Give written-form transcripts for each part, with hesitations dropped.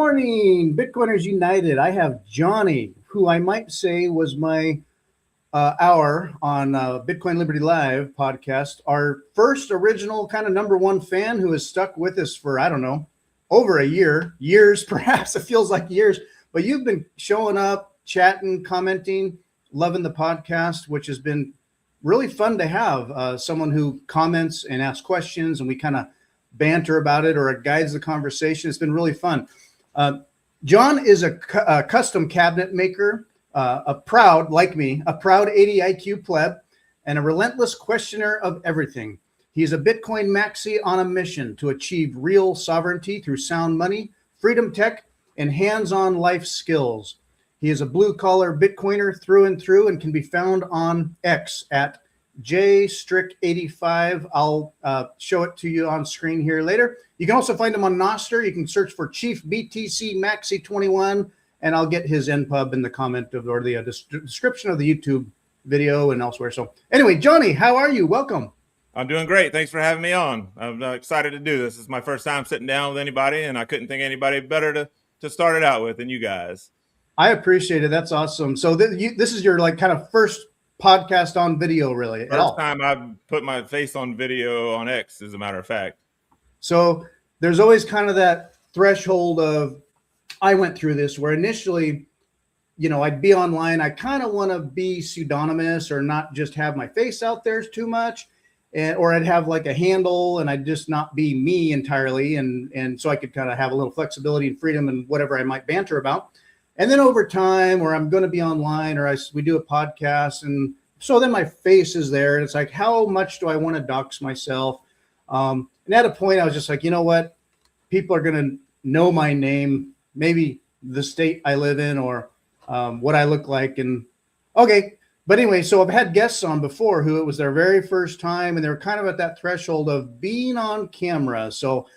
morning, Bitcoiners United. I have Johnny, who I might say was my hour on Bitcoin Liberty Live podcast, our first original kind of number one fan who has stuck with us for, I don't know, over a years, perhaps. It feels like years, but you've been showing up, chatting, commenting, loving the podcast, which has been really fun to have someone who comments and asks questions, and we kind of banter about it, or it guides the conversation. It's been really fun. John is a custom cabinet maker, a proud, like me, a proud 80 IQ pleb, and a relentless questioner of everything. He's a Bitcoin maxi on a mission to achieve real sovereignty through sound money, freedom tech, and hands-on life skills. He is a blue-collar Bitcoiner through and through and can be found on X at jstrick85. I'll show it to you on screen here later. You can also find him on Nostr. You can search for Chief BTC Maxi 21, and I'll get his NPub in the comment of, or the description of the YouTube video and elsewhere. So anyway, Johnny, how are you? Welcome. I'm doing great. Thanks for having me on. I'm excited to do this. It's my first time sitting down with anybody, and I couldn't think of anybody better to start it out with than you guys. I appreciate it. That's awesome. So this is your like kind of first podcast on video, really? First time I've put my face on video on X, as a matter of fact. So there's always kind of that threshold of, I went through this where initially, you know, I'd be online. I kind of want to be pseudonymous or not just have my face out there too much, or I'd have like a handle and I'd just not be me entirely. And so I could kind of have a little flexibility and freedom and whatever I might banter about. And then over time, where I'm going to be online, or we do a podcast, and so then my face is there, and it's like, how much do I want to dox myself? And at a point, I was just like, you know what? People are going to know my name, maybe the state I live in, or what I look like, and okay. But anyway, so I've had guests on before who it was their very first time, and they were kind of at that threshold of being on camera. So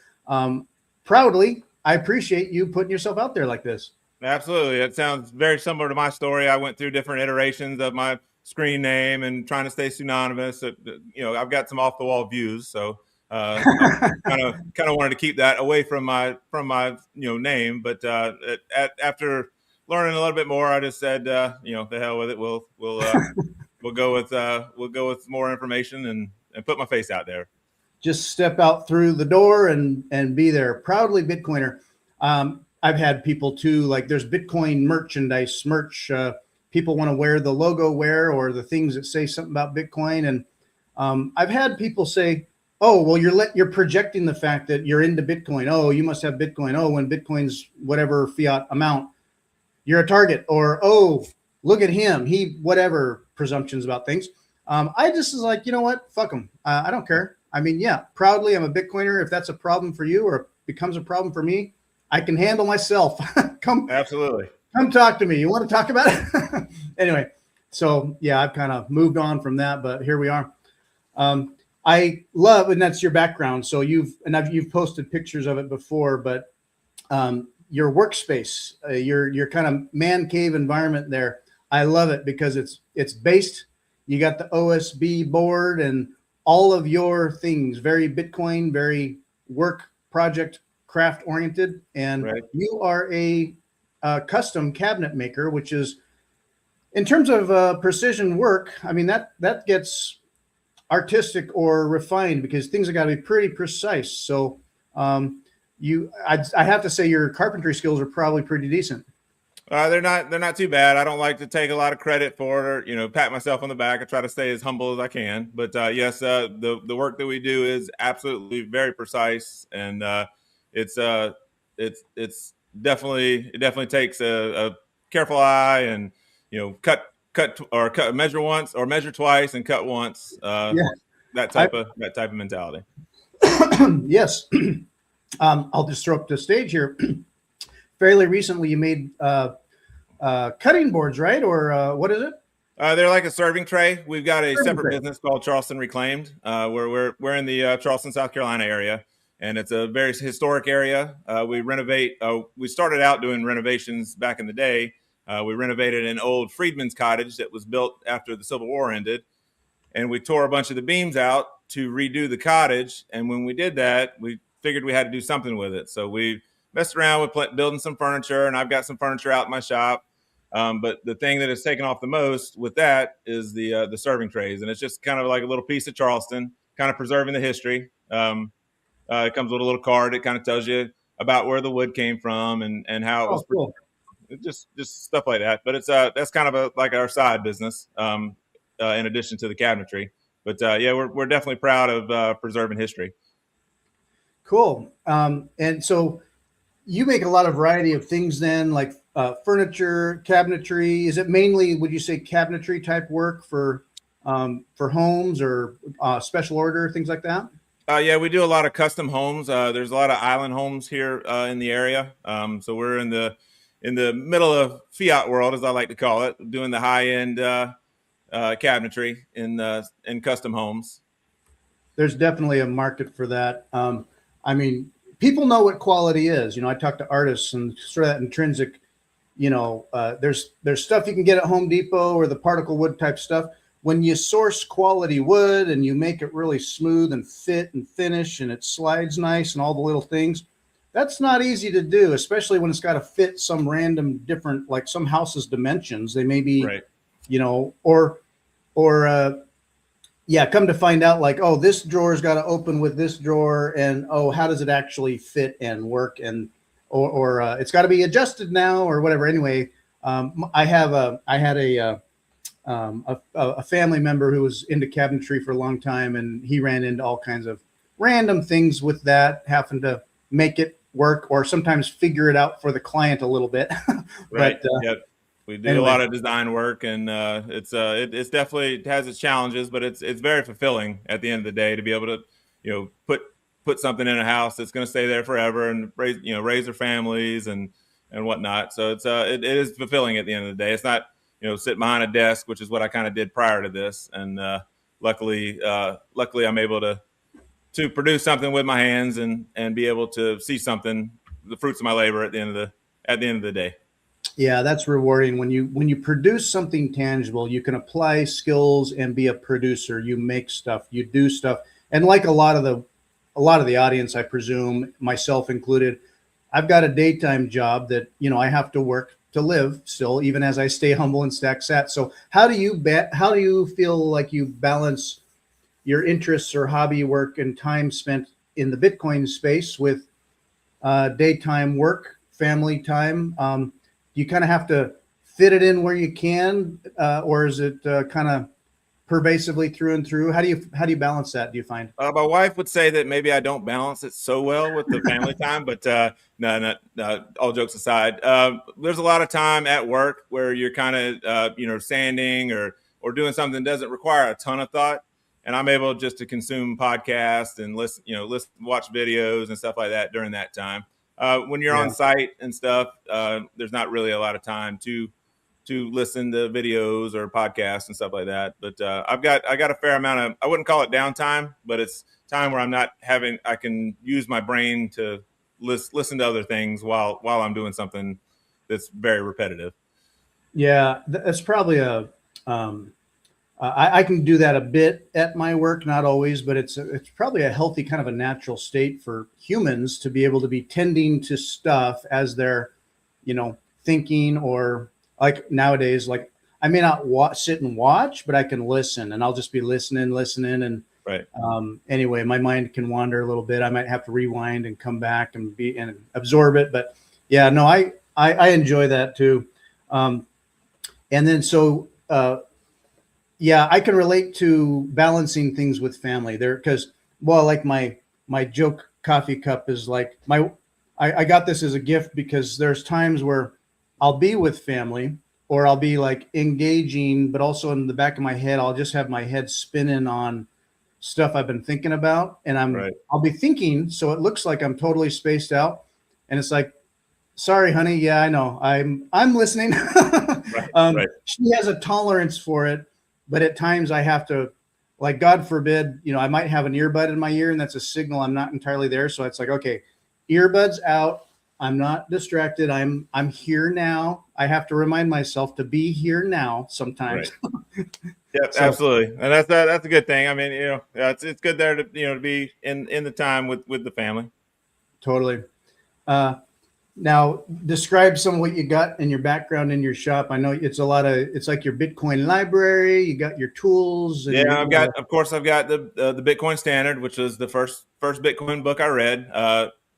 proudly, I appreciate you putting yourself out there like this. Absolutely. It sounds very similar to my story. I went through different iterations of my screen name and trying to stay synonymous. You know, I've got some off the wall views, so I kind of wanted to keep that away from my name. But after learning a little bit more, I just said, the hell with it. We'll go with more information and put my face out there. Just step out through the door and be there. Proudly Bitcoiner. I've had people too, like there's Bitcoin merchandise, merch. People want to wear the logo or the things that say something about Bitcoin. And I've had people say, oh, well, you're projecting the fact that you're into Bitcoin. Oh, you must have Bitcoin. Oh, when Bitcoin's whatever fiat amount, you're a target. Or, oh, look at him. He, whatever presumptions about things. I just was like, you know what? Fuck them. I don't care. I mean, yeah, proudly, I'm a Bitcoiner. If that's a problem for you or it becomes a problem for me, I can handle myself. Absolutely. Come talk to me. You want to talk about it? Anyway, so yeah, I've kind of moved on from that, but here we are. I love, and that's your background. So you've posted pictures of it before, but your workspace, your kind of man cave environment there, I love it because it's based. You got the OSB board and all of your things, very Bitcoin, very work project craft oriented, and right. You are a custom cabinet maker, which is, in terms of precision work, I mean that gets artistic or refined because things have got to be pretty precise. So I have to say your carpentry skills are probably pretty decent. They're not too bad. I don't like to take a lot of credit for it or pat myself on the back. I try to stay as humble as I can. But yes, the work that we do is absolutely very precise, and it definitely takes a careful eye, and measure once or measure twice and cut once. That type of mentality. Yes. I'll just throw up the stage here. Fairly recently, you made cutting boards, right? Or what is it? They're like a serving tray. We've got a separate business called Charleston Reclaimed, where we're in the Charleston, South Carolina area. And it's a very historic area. We renovate. We started out doing renovations back in the day. We renovated an old freedman's cottage that was built after the Civil War ended. And we tore a bunch of the beams out to redo the cottage. And when we did that, we figured we had to do something with it. So we messed around with building some furniture, and I've got some furniture out in my shop. But the thing that has taken off the most with that is the serving trays, and it's just kind of like a little piece of Charleston, kind of preserving the history. It comes with a little card that kind of tells you about where the wood came from and how it was. Oh, cool. Just stuff like that. But it's that's kind of like our side business, in addition to the cabinetry. But yeah, we're definitely proud of preserving history. Cool. And so you make a lot of variety of things then, like furniture, cabinetry. Is it mainly, would you say, cabinetry type work for homes or special order, things like that? Yeah, we do a lot of custom homes. There's a lot of island homes here in the area. So we're in the middle of Fiat world, as I like to call it, doing the high end cabinetry in custom homes. There's definitely a market for that. I mean, people know what quality is. I talk to artists and sort of that intrinsic, there's stuff you can get at Home Depot or the particle wood type stuff. When you source quality wood and you make it really smooth and fit and finish and it slides nice and all the little things, that's not easy to do, especially when it's got to fit some random different, like some house's dimensions. They may be, right. Yeah, come to find out, like, oh, this drawer's got to open with this drawer, and oh, how does it actually fit and work, and or it's got to be adjusted now, or whatever. Anyway, I had a family member who was into cabinetry for a long time, and he ran into all kinds of random things with that, having to make it work, or sometimes figure it out for the client a little bit. Right. Yep. We do a lot of design work, and it's definitely, it has its challenges, but it's very fulfilling at the end of the day to be able to, put something in a house that's going to stay there forever and raise their families and whatnot. So it is fulfilling at the end of the day. It's not, sitting behind a desk, which is what I kind of did prior to this. And luckily I'm able to produce something with my hands and be able to see something, the fruits of my labor at the end of the day. Yeah, that's rewarding. When you produce something tangible, you can apply skills and be a producer. You make stuff, you do stuff. And like a lot of the audience, I presume, myself included, I've got a daytime job that, I have to work to live still, even as I stay humble and stack sats. So how do you feel like you balance your interests or hobby work and time spent in the Bitcoin space with daytime work, family time? You kind of have to fit it in where you can, or is it kind of pervasively through and through? How do you balance that, do you find? My wife would say that maybe I don't balance it so well with the family time, but no, all jokes aside, there's a lot of time at work where you're kind of sanding or doing something that doesn't require a ton of thought, and I'm able just to consume podcasts and listen, watch videos and stuff like that during that time. When you're on site and stuff, there's not really a lot of time to listen to videos or podcasts and stuff like that. But I got a fair amount of, I wouldn't call it downtime, but it's time where I can use my brain to listen to other things while I'm doing something that's very repetitive. Yeah, that's probably I can do that a bit at my work, not always, but it's probably a healthy kind of a natural state for humans to be able to be tending to stuff as they're, thinking, or like nowadays, like I may not sit and watch, but I can listen, and I'll just be listening. And right. Anyway, my mind can wander a little bit. I might have to rewind and come back and absorb it. But yeah, no, I enjoy that too. And then so, yeah, I can relate to balancing things with family there, because, well, like my joke coffee cup is like I got this as a gift, because there's times where I'll be with family, or I'll be like engaging, but also in the back of my head, I'll just have my head spinning on stuff I've been thinking about, and I'll be thinking, so it looks like I'm totally spaced out, and it's like, sorry, honey, yeah, I know, I'm listening. Right. She has a tolerance for it, but at times I have to, like, God forbid, I might have an earbud in my ear, and that's a signal I'm not entirely there. So it's like, okay, earbuds out. I'm not distracted. I'm here now. I have to remind myself to be here now sometimes. Right. Yeah, so, absolutely. And that's a good thing. I mean, it's good there to, to be in the time with the family. Totally. Now, describe some of what you got in your background in your shop. I know it's it's like your Bitcoin library. You got your tools, and Yeah, of course, I've got the Bitcoin Standard, which was the first Bitcoin book I read.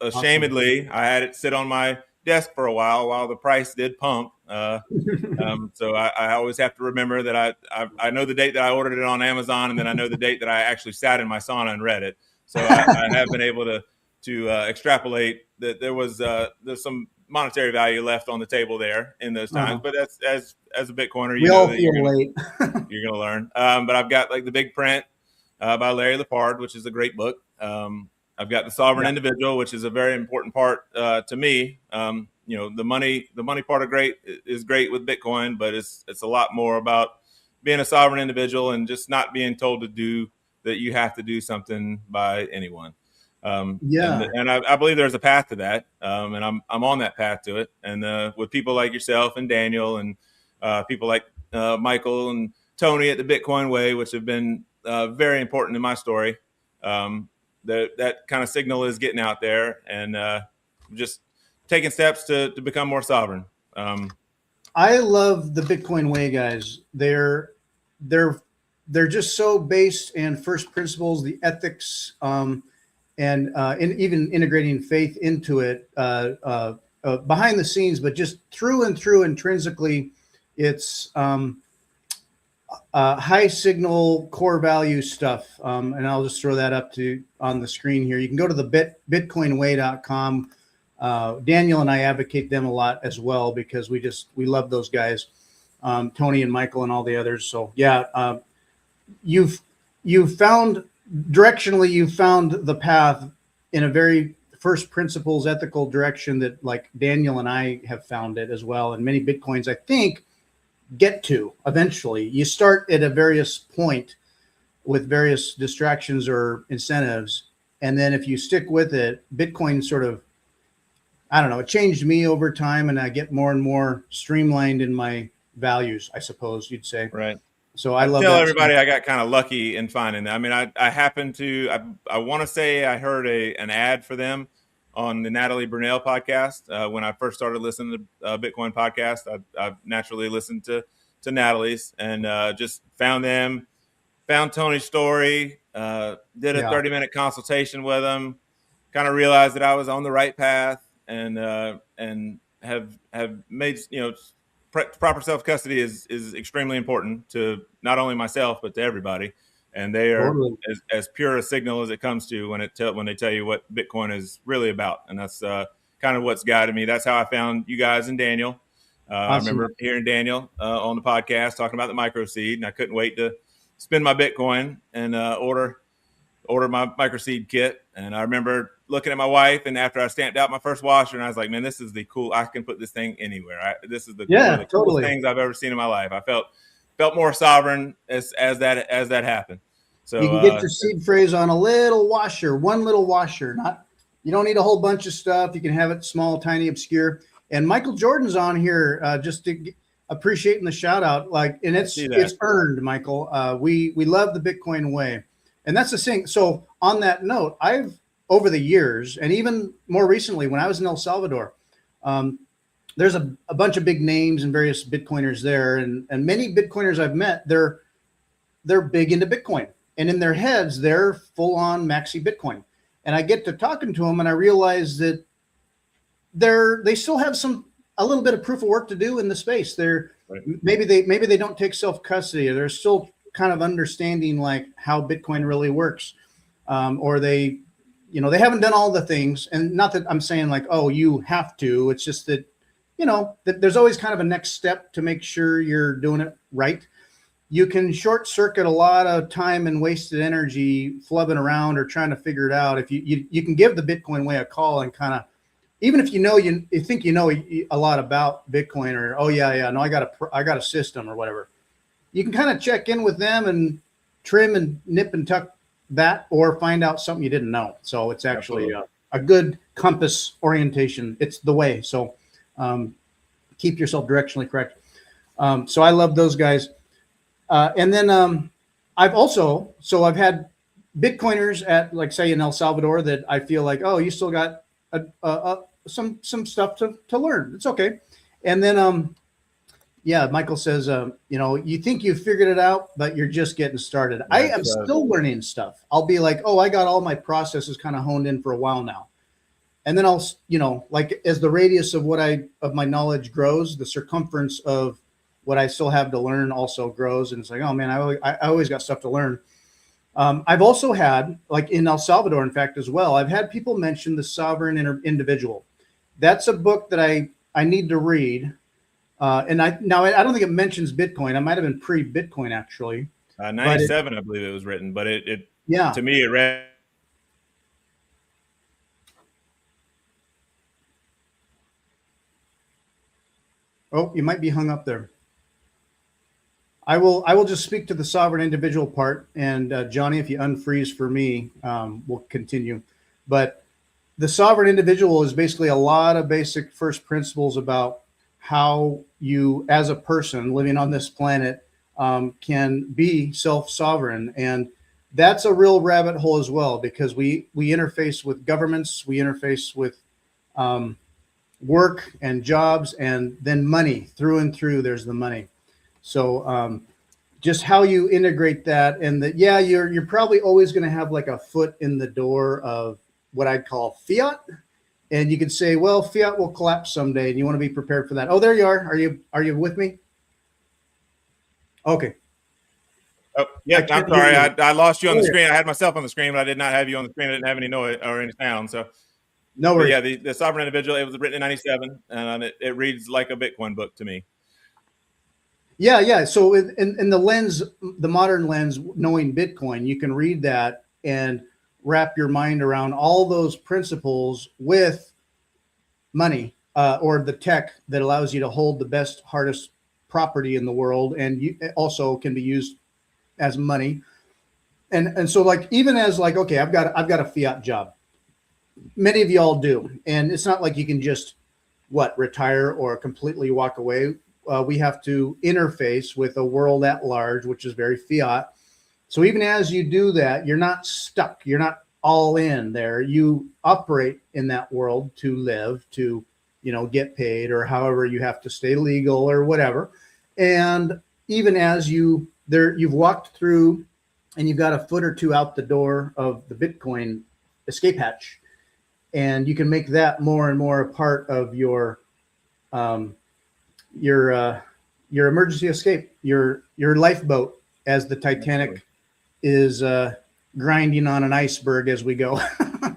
awesome. Ashamedly, I had it sit on my desk for a while the price did pump. So I always have to remember that I know the date that I ordered it on Amazon, and then I know the date that I actually sat in my sauna and read it. So I have been able to extrapolate that there's some monetary value left on the table there in those times. But that's as a Bitcoiner, We you know all that feel late. you're gonna learn. But I've got like the Big Print by Larry Lepard, which is a great book. I've got the Sovereign Individual, which is a very important part to me. The money part of great is great with Bitcoin, but it's a lot more about being a sovereign individual and just not being told to do that. You have to do something by anyone. And I believe there's a path to that, and I'm on that path to it. And with people like yourself and Daniel and people like Michael and Tony at the Bitcoin Way, which have been very important in my story. That kind of signal is getting out there, and just taking steps to become more sovereign. I love the Bitcoin Way guys. They're just so based in first principles, the ethics, and even integrating faith into it behind the scenes, but just through and through intrinsically, it's high signal core value stuff. And I'll just throw that up on the screen here. You can go to the bitcoinway.com. Daniel and I advocate them a lot as well, because we love those guys, Tony and Michael and all the others. So yeah, you've found directionally, you've found the path in a very first principles ethical direction that like Daniel and I have found it as well. And many Bitcoins, I think, get to eventually. You start at a various point with various distractions or incentives. And then if you stick with it, Bitcoin sort of, I don't know, it changed me over time, and I get more and more streamlined in my values, I suppose you'd say. Right. So I love tell that everybody stuff. I got kind of lucky in finding that. I mean, I happened to, I want to say I heard an ad for them on the Natalie Brunell podcast. When I first started listening to Bitcoin podcast, I naturally listened to Natalie's, and just found them, found Tony's story, did a 30-minute consultation with them, kind of realized that I was on the right path, and have made, proper self-custody is extremely important to not only myself, but to everybody. And they are as pure a signal as it comes to when they tell you what Bitcoin is really about. And that's kind of what's guided me. That's how I found you guys and Daniel. Awesome. I remember hearing Daniel on the podcast talking about the MicroSeed, and I couldn't wait to spend my Bitcoin and order my MicroSeed kit. And I remember looking at my wife, and after I stamped out my first washer, and I was like, man, this is the cool, I can put this thing anywhere. This is one of the coolest things I've ever seen in my life. I felt more sovereign as that happened. So you can get your seed phrase on a little washer, one little washer. You don't need a whole bunch of stuff. You can have it small, tiny, obscure. And Michael Jordan's on here just to appreciating the shout out. And it's earned, Michael. We love the Bitcoin way. And that's the thing. So on that note, I've, over the years, and even more recently when I was in El Salvador, there's a bunch of big names and various Bitcoiners there. And many Bitcoiners I've met, they're big into Bitcoin. And in their heads, they're full on maxi Bitcoin. And I get to talking to them, and I realize that they still have a little bit of proof of work to do in the space. Maybe they don't take self-custody, or they're still kind of understanding like how Bitcoin really works. Or they haven't done all the things. And not that I'm saying like, oh, you have to. It's just that, that there's always kind of a next step to make sure you're doing it right. You can short circuit a lot of time and wasted energy flubbing around or trying to figure it out. If you can give the Bitcoin way a call and kind of, even if you think you know a lot about Bitcoin, or no, I got a system or whatever, you can kind of check in with them and trim and nip and tuck that, or find out something you didn't know. So it's actually a good compass orientation. It's the way. So keep yourself directionally correct. So I love those guys. And then I've had Bitcoiners at, like, say, in El Salvador that I feel like, oh, you still got some stuff to learn. It's okay. And then yeah, Michael says, you think you've figured it out, but you're just getting started. I am still learning stuff. I'll be like, oh, I got all my processes kind of honed in for a while now. And then I'll, like as the radius of my knowledge grows, the circumference of what I still have to learn also grows. And it's like, oh man, I always got stuff to learn. I've also had, like in El Salvador, in fact, as well, I've had people mention The Sovereign Individual. That's a book that I need to read. And I don't think it mentions Bitcoin. I might have been pre-Bitcoin actually. 97, I believe it was written, but it to me it read. Oh, you might be hung up there. I will just speak to the sovereign individual part, and Johnny, if you unfreeze for me, we'll continue. But the sovereign individual is basically a lot of basic first principles about how you, as a person living on this planet, can be self-sovereign. And that's a real rabbit hole as well, because we interface with governments, we interface with work and jobs, and then money through and through. There's the money. So just how you integrate that, and that, yeah, you're probably always going to have like a foot in the door of what I'd call fiat. And you could say, well, fiat will collapse someday, and you want to be prepared for that. Oh, there you are. Are you with me? Okay. Oh, yeah, I'm sorry. I lost you on the screen. I had myself on the screen, but I did not have you on the screen. I didn't have any noise or any sound. So no worries. Yeah, the Sovereign Individual, it was written in 97, and it reads like a Bitcoin book to me. Yeah. So in the lens, the modern lens, knowing Bitcoin, you can read that and wrap your mind around all those principles with money or the tech that allows you to hold the best, hardest property in the world, and it also can be used as money. And so, like, even as like, okay, I've got a fiat job. Many of y'all do, and it's not like you can just retire or completely walk away. We have to interface with a world at large, which is very fiat. So even as you do that, you're not stuck. You're not all in there. You operate in that world to live, to, get paid, or however you have to stay legal or whatever. And even as you've walked through and you've got a foot or two out the door of the Bitcoin escape hatch, and you can make that more and more a part of your emergency escape, your lifeboat, as the Titanic is grinding on an iceberg as we go.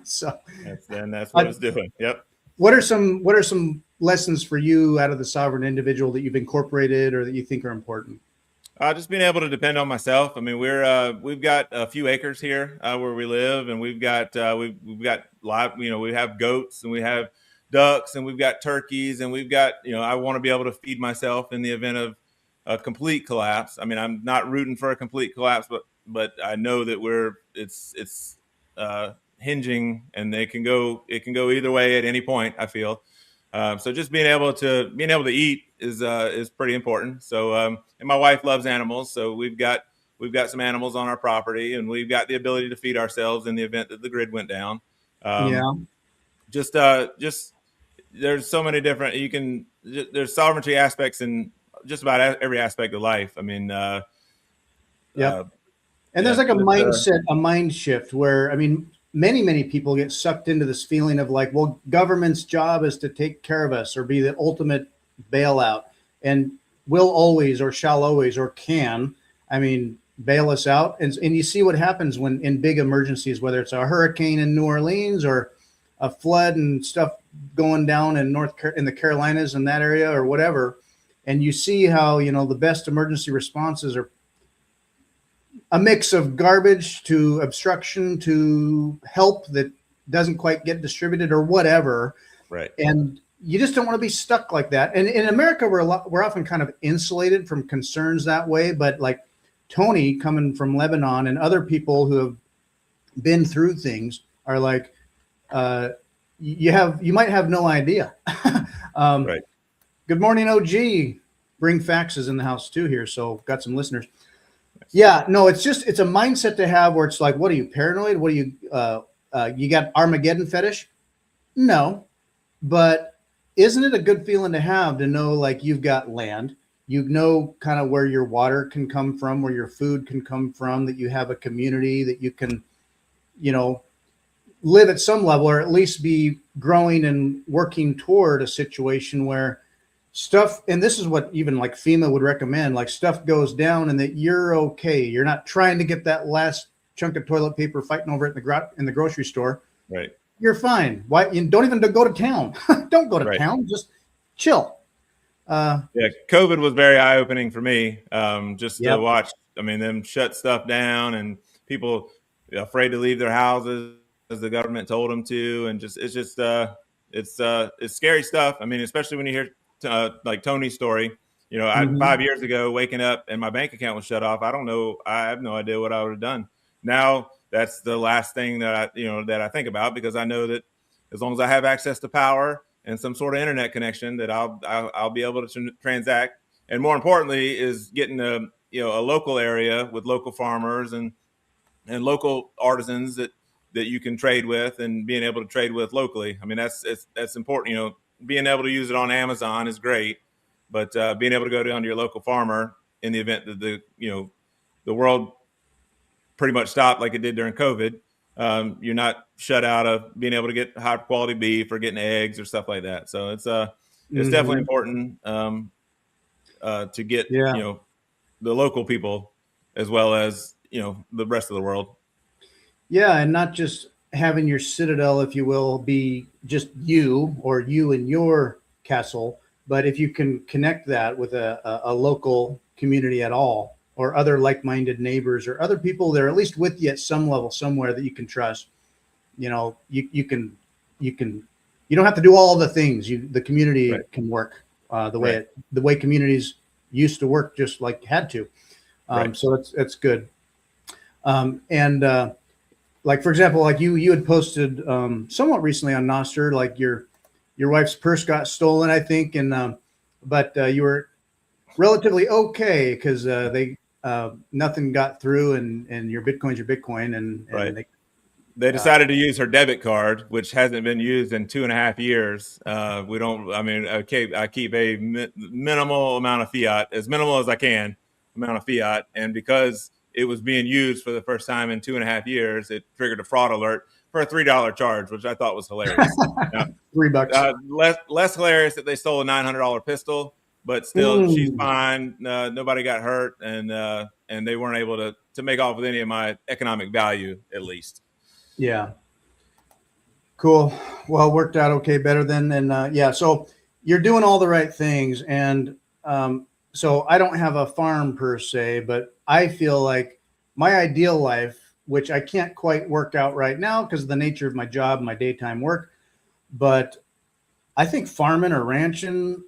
So that's what it's doing. Yep. What are some lessons for you out of the sovereign individual that you've incorporated or that you think are important? Just being able to depend on myself. I mean, we've got a few acres here where we live, and we've got live. We have goats and we have ducks and we've got turkeys, and we've got, I want to be able to feed myself in the event of a complete collapse. I mean, I'm not rooting for a complete collapse, but I know that it's hinging, and it can go either way at any point, I feel. So just being able to eat is pretty important. So and my wife loves animals, so we've got some animals on our property, and we've got the ability to feed ourselves in the event that the grid went down. Just there's so many different, there's sovereignty aspects in just about every aspect of life. I mean, and there's like a mindset, a mind shift where, I mean, many people get sucked into this feeling of like, well, government's job is to take care of us or be the ultimate bailout, and will always or shall always or can, bail us out. And you see what happens when in big emergencies, whether it's a hurricane in New Orleans or a flood and stuff going down in the Carolinas and that area or whatever. And you see how, the best emergency responses are a mix of garbage to obstruction to help that doesn't quite get distributed or whatever. Right. And you just don't want to be stuck like that. And in America, we're often kind of insulated from concerns that way. But like Tony coming from Lebanon and other people who have been through things are like, you might have no idea. Right. Good morning, OG. Bring faxes in the house too here. So got some listeners. Yeah, no, it's a mindset to have where it's like, what are you, paranoid? What are you, you got Armageddon fetish? No, But isn't it a good feeling to have, to know like you've got land, you know, kind of where your water can come from, where your food can come from, that you have a community that you can, you know, live at some level, or at least be growing and working toward a situation where stuff, and this is what even like FEMA would recommend, like stuff goes down and that you're okay. You're not trying to get that last chunk of toilet paper fighting over it in the grocery store. Right. You're fine. Why? You don't even go to town. Don't go to Right. town. Just chill. Yeah, COVID was very eye opening for me. Just to Yep. watch, I mean, them shut stuff down and people afraid to leave their houses as the government told them to, and just it's scary stuff. I mean, especially when you hear like Tony's story. You know, 5 years ago, waking up and my bank account was shut off. I don't know. I have no idea what I would have done. Now that's the last thing that I think about, because I know that as long as I have access to power and some sort of internet connection, that I'll be able to transact. And more importantly, is getting a local area with local farmers and local artisans that you can trade with, and being able to trade with locally. I mean, that's important. You know, being able to use it on Amazon is great, but being able to go down to your local farmer in the event that the world pretty much stopped like it did during COVID. You're not shut out of being able to get high quality beef or getting eggs or stuff like that. So it's definitely important to get Yeah. the local people as well as the rest of the world. Yeah. And not just having your citadel, if you will, be just you or you and your castle, but if you can connect that with a local community at all, or other like-minded neighbors, or other people that are at least with you at some level somewhere that you can trust, you don't have to do all the things. The community Right. can work Right. the way communities used to work, just like had to. Right. So it's good. And like, for example, like you had posted somewhat recently on Nostr, like your wife's purse got stolen, I think, and but you were relatively okay because they nothing got through, and your Bitcoin's your Bitcoin, and Right. they They decided to use her debit card, which hasn't been used in 2.5 years. We don't. I mean, I keep a minimal amount of fiat, as minimal as I can, amount of fiat, and because it was being used for the first time in 2.5 years, it triggered a fraud alert for a $3 charge, which I thought was hilarious. Now, $3. less hilarious that they stole a $900 pistol, but still, she's Mm, fine. Nobody got hurt, and they weren't able to make off with any of my economic value, at least. yeah. Cool. Well, it worked out okay, better than, and yeah. So you're doing all the right things, and so I don't have a farm per se, but I feel like my ideal life, which I can't quite work out right now because of the nature of my job, my daytime work, but I think farming or ranching,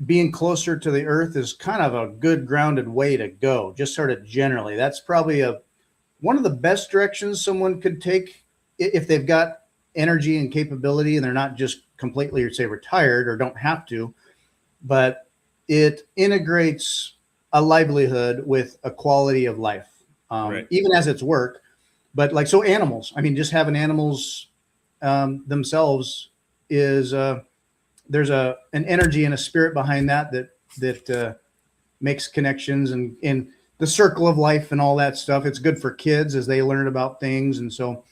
being closer to the earth, is kind of a good grounded way to go. Just sort of generally, that's probably one of the best directions someone could take if they've got energy and capability and they're not just completely, or say, retired or don't have to, but it integrates a livelihood with a quality of life, Right. even as it's work. But like, so animals, I mean, just having animals themselves is there's an energy and a spirit behind that makes connections, and the circle of life and all that stuff. It's good for kids as they learn about things. And so,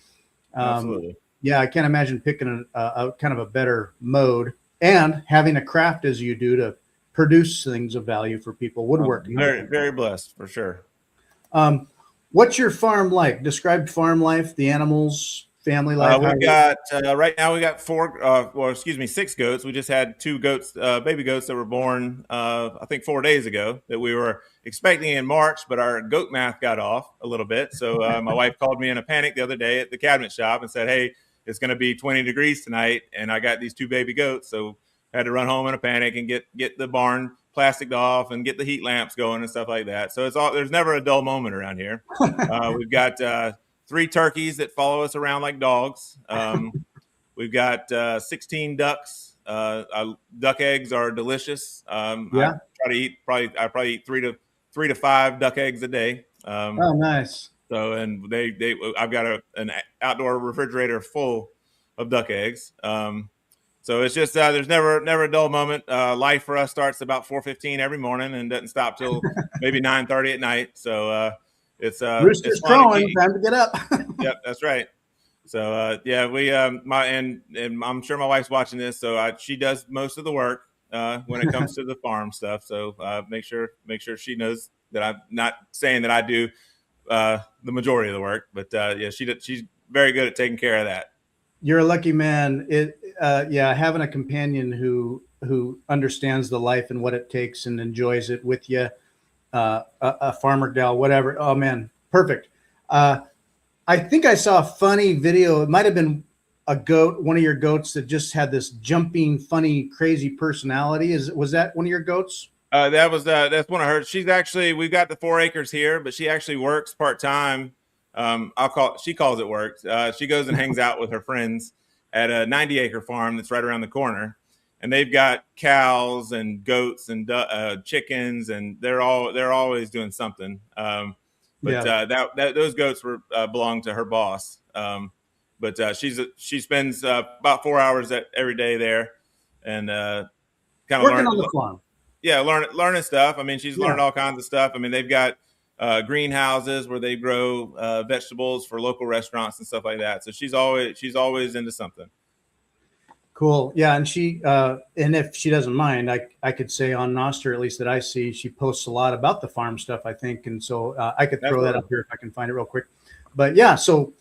Absolutely. yeah, I can't imagine picking a kind of a better mode and having a craft as you do to produce things of value for people. Woodworking. Very, very blessed for sure. What's your farm like? Describe farm life, the animals, family life. We've got right now we got six goats. We just had two goats, baby goats that were born, I think 4 days ago, that we were expecting in March, but our goat math got off a little bit. So my wife called me in a panic the other day at the cabinet shop and said, "Hey, it's going to be 20 degrees tonight, and I got these two baby goats." So I had to run home in a panic and get the barn plasticed off and get the heat lamps going and stuff like that. So there's never a dull moment around here. We've got 3 turkeys that follow us around like dogs. We've got 16 ducks. Duck eggs are delicious. Yeah. I probably eat 3 to 5 duck eggs a day. Oh, nice. So, and I've got an outdoor refrigerator full of duck eggs. So it's just there's never a dull moment. Life for us starts about 4:15 every morning and doesn't stop till maybe 9:30 at night. So it's Rooster's fun to crowing, keep. time to get up. Yep, that's right. So yeah, we and I'm sure my wife's watching this, so she does most of the work when it comes to the farm stuff. So make sure she knows that I'm not saying that I do the majority of the work, but yeah, she's very good at taking care of that. You're a lucky man. Yeah, having a companion who understands the life and what it takes and enjoys it with you, a farmer gal, whatever. Oh man, perfect. I think I saw a funny video. It might have been a goat, one of your goats that just had this jumping, funny, crazy personality. Was that one of your goats? That's one of her. We've got the 4 acres here, but she actually works part-time. She calls it work. She goes and hangs out with her friends at a 90-acre farm that's right around the corner. And they've got cows and goats and chickens, and they're always doing something. Those goats belong to her boss. But she spends about 4 hours every day there, and kind of working on the farm. Yeah, learning stuff. I mean, she's learned all kinds of stuff. I mean, they've got greenhouses where they grow vegetables for local restaurants and stuff like that. So she's always into something. Cool. Yeah, and she and if she doesn't mind, I could say on Nostr, at least that I see, she posts a lot about the farm stuff, I think, and so I could throw that up here if I can find it real quick. But yeah, so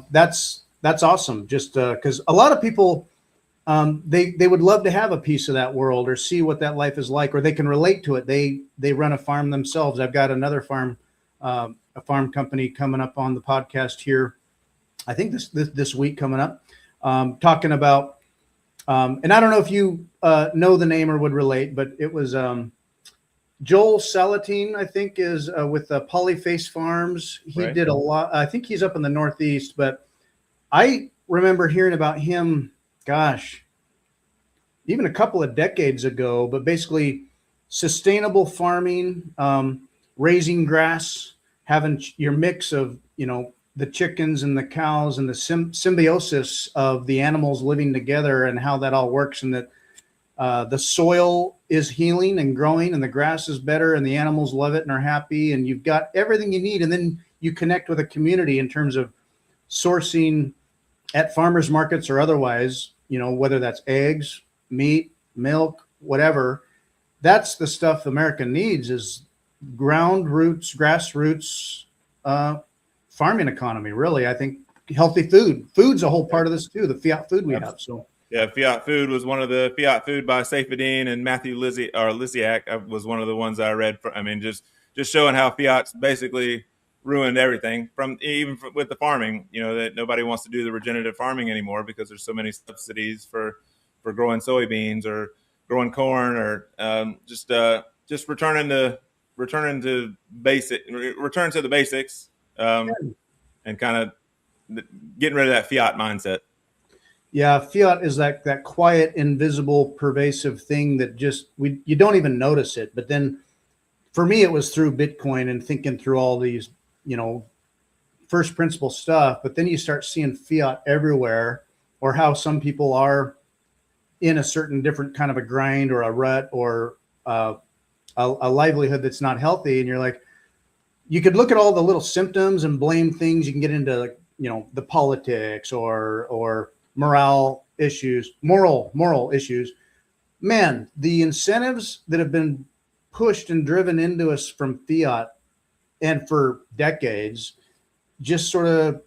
that's awesome. Just because a lot of people they would love to have a piece of that world or see what that life is like, or they can relate to it. They run a farm themselves. I've got another farm, a farm company coming up on the podcast here, I think this week coming up, talking about. And I don't know if you know the name or would relate, but it was Joel Salatine, I think, is with Polyface Farms. He did a lot. I think he's up in the Northeast, but I remember hearing about him, gosh, even a couple of decades ago, but basically sustainable farming, raising grass, having your mix of, the chickens and the cows and the symbiosis of the animals living together and how that all works, and that the soil is healing and growing and the grass is better and the animals love it and are happy, and you've got everything you need. And then you connect with a community in terms of sourcing at farmers markets or otherwise, whether that's eggs, meat, milk, whatever. That's the stuff America needs, is ground roots, grassroots, farming economy. Really, I think healthy food's a whole part of this too, the fiat food we have. So yeah, fiat food was one of the Fiat Food by Safedine and Matthew Lysiak was one of the ones I read. I mean, just showing how fiat's basically ruined everything, with the farming, that nobody wants to do the regenerative farming anymore because there's so many subsidies for growing soybeans or growing corn, or just return to the basics. And kind of getting rid of that fiat mindset. Yeah, fiat is that quiet, invisible, pervasive thing that just you don't even notice it. But then, for me, it was through Bitcoin and thinking through all these, first principle stuff. But then you start seeing fiat everywhere, or how some people are in a certain different kind of a grind or a rut or a livelihood that's not healthy, and you're like, you could look at all the little symptoms and blame things. You can get into, the politics or moral issues. Man, the incentives that have been pushed and driven into us from fiat and for decades just sort of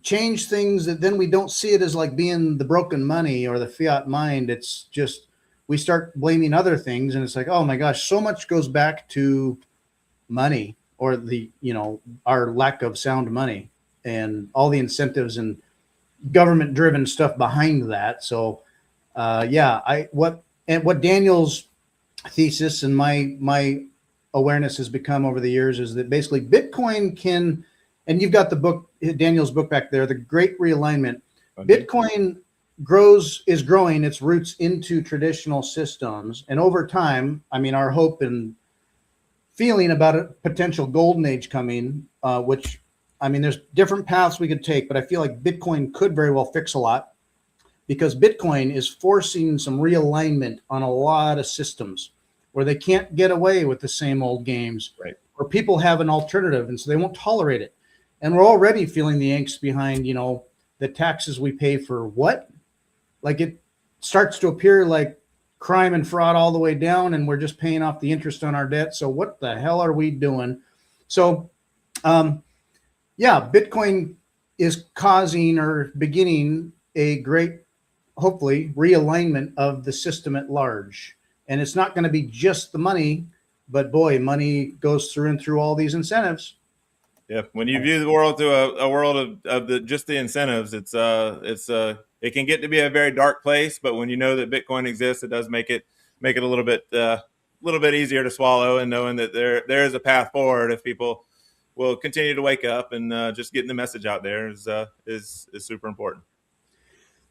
change things, that then we don't see it as like being the broken money or the fiat mind. It's just, we start blaming other things, and it's like, oh my gosh, so much goes back to money, or the, our lack of sound money and all the incentives and government driven stuff behind that. So what Daniel's thesis and my awareness has become over the years is that basically Bitcoin can, and you've got the book, Daniel's book back there, The Great Realignment. Okay. Bitcoin is growing its roots into traditional systems. And over time, I mean, our hope and feeling about a potential golden age coming, which, I mean, there's different paths we could take, but I feel like Bitcoin could very well fix a lot. because Bitcoin is forcing some realignment on a lot of systems where they can't get away with the same old games, Right. or people have an alternative, and so they won't tolerate it. And we're already feeling the angst behind, the taxes we pay for what? Like, it starts to appear like crime and fraud all the way down, and we're just paying off the interest on our debt. So what the hell are we doing? So, Bitcoin is causing or beginning a great, hopefully, realignment of the system at large. And it's not going to be just the money, but boy, money goes through and through all these incentives. Yeah, when you view the world through a world of just the incentives, it can get to be a very dark place. But when you know that Bitcoin exists, it does make it a little bit easier to swallow, and knowing that there is a path forward if people will continue to wake up, and just getting the message out there is super important.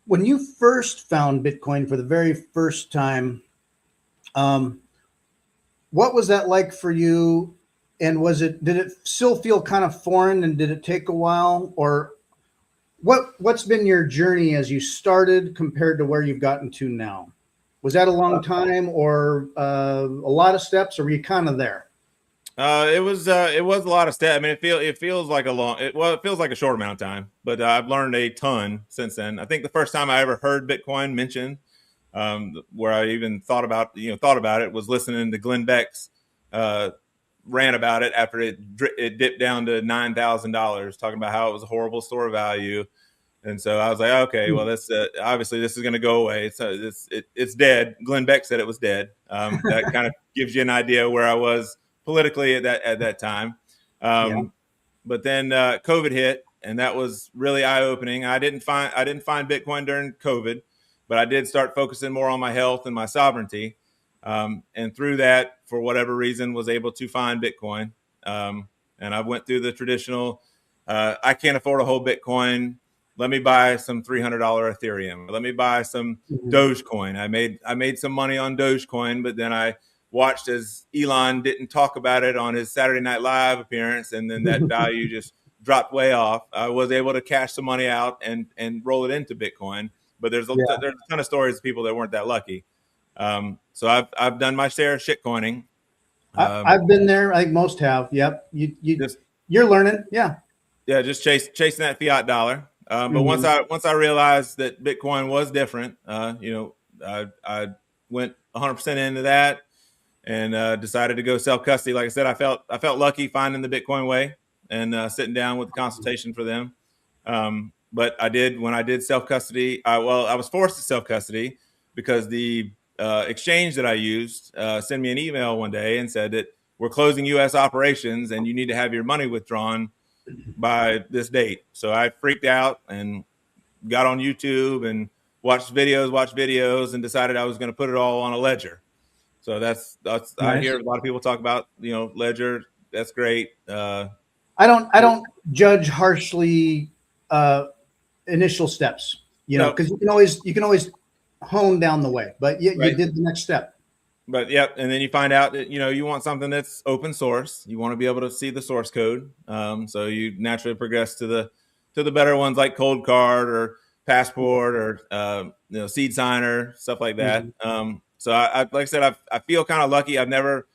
When you first found Bitcoin for the very first time, what was that like for you? And did it still feel kind of foreign, and did it take a while? Or what's been your journey as you started compared to where you've gotten to now? Was that a long time, or a lot of steps, or were you kind of there? It was a lot of steps. I mean, it feels like it feels like a short amount of time, but I've learned a ton since then. I think the first time I ever heard Bitcoin mentioned, where I even thought about it, was listening to Glenn Beck's rant about it after it dipped down to $9,000, talking about how it was a horrible store of value. And so I was like, okay, well, that's obviously this is going to go away. It's dead. Glenn Beck said it was dead. That kind of gives you an idea where I was politically at that time. But then COVID hit, and that was really eye opening. I didn't find Bitcoin during COVID, but I did start focusing more on my health and my sovereignty. And through that, for whatever reason, was able to find Bitcoin. And I went through the traditional, I can't afford a whole Bitcoin. Let me buy some $300 Ethereum. Let me buy some Dogecoin. I made some money on Dogecoin, but then I watched as Elon didn't talk about it on his Saturday Night Live appearance, and then that value just dropped way off. I was able to cash some money out and roll it into Bitcoin, but there's a ton of stories of people that weren't that lucky. So I've done my share of shitcoining. I've been there. I think most have. Yep. You're learning. Yeah. Yeah. Just chasing that fiat dollar. But once I realized that Bitcoin was different, I went 100% into that, and decided to go self-custody. Like I said, I felt lucky finding the Bitcoin way and sitting down with the consultation for them. But when I did self-custody, I was forced to self-custody because the exchange that I used sent me an email one day and said that we're closing U.S. operations and you need to have your money withdrawn by this date. So I freaked out and got on YouTube and watched videos and decided I was going to put it all on a ledger. So that's nice. I hear a lot of people talk about, ledger. That's great. I don't judge harshly initial steps, because you can always hone down the way, but you did the next step. But and then you find out that you want something that's open source. You want to be able to see the source code, so you naturally progress to the better ones like Cold Card or Passport or Seed Signer, stuff like that. So I like I said, I feel kind of lucky. I've never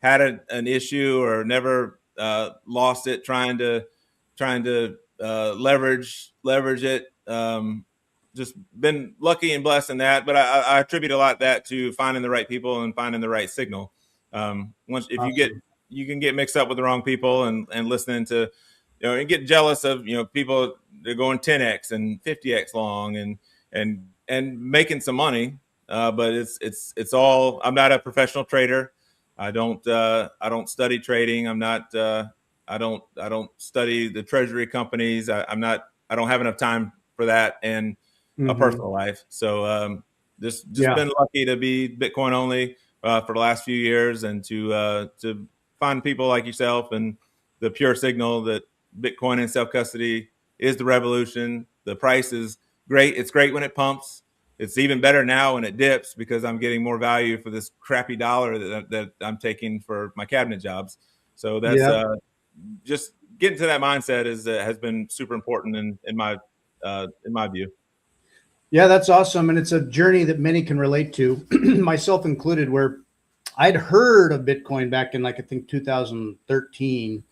had an issue or never lost it trying to leverage it. Just been lucky and blessed in that, but I attribute a lot of that to finding the right people and finding the right signal. You can get mixed up with the wrong people and listening to, and get jealous of, people they're going 10x and 50x long and making some money. But it's all, I'm not a professional trader. I don't study trading. I don't study the treasury companies. I don't have enough time for that. And a personal life. So just been lucky to be Bitcoin only for the last few years, and to find people like yourself and the pure signal that Bitcoin and self-custody is the revolution. The price is great. It's great when it pumps. It's even better now when it dips, because I'm getting more value for this crappy dollar that I'm taking for my cabinet jobs. So that's just getting to that mindset has been super important in my view. Yeah, that's awesome. And it's a journey that many can relate to, myself included, where I'd heard of Bitcoin back in like, I think 2013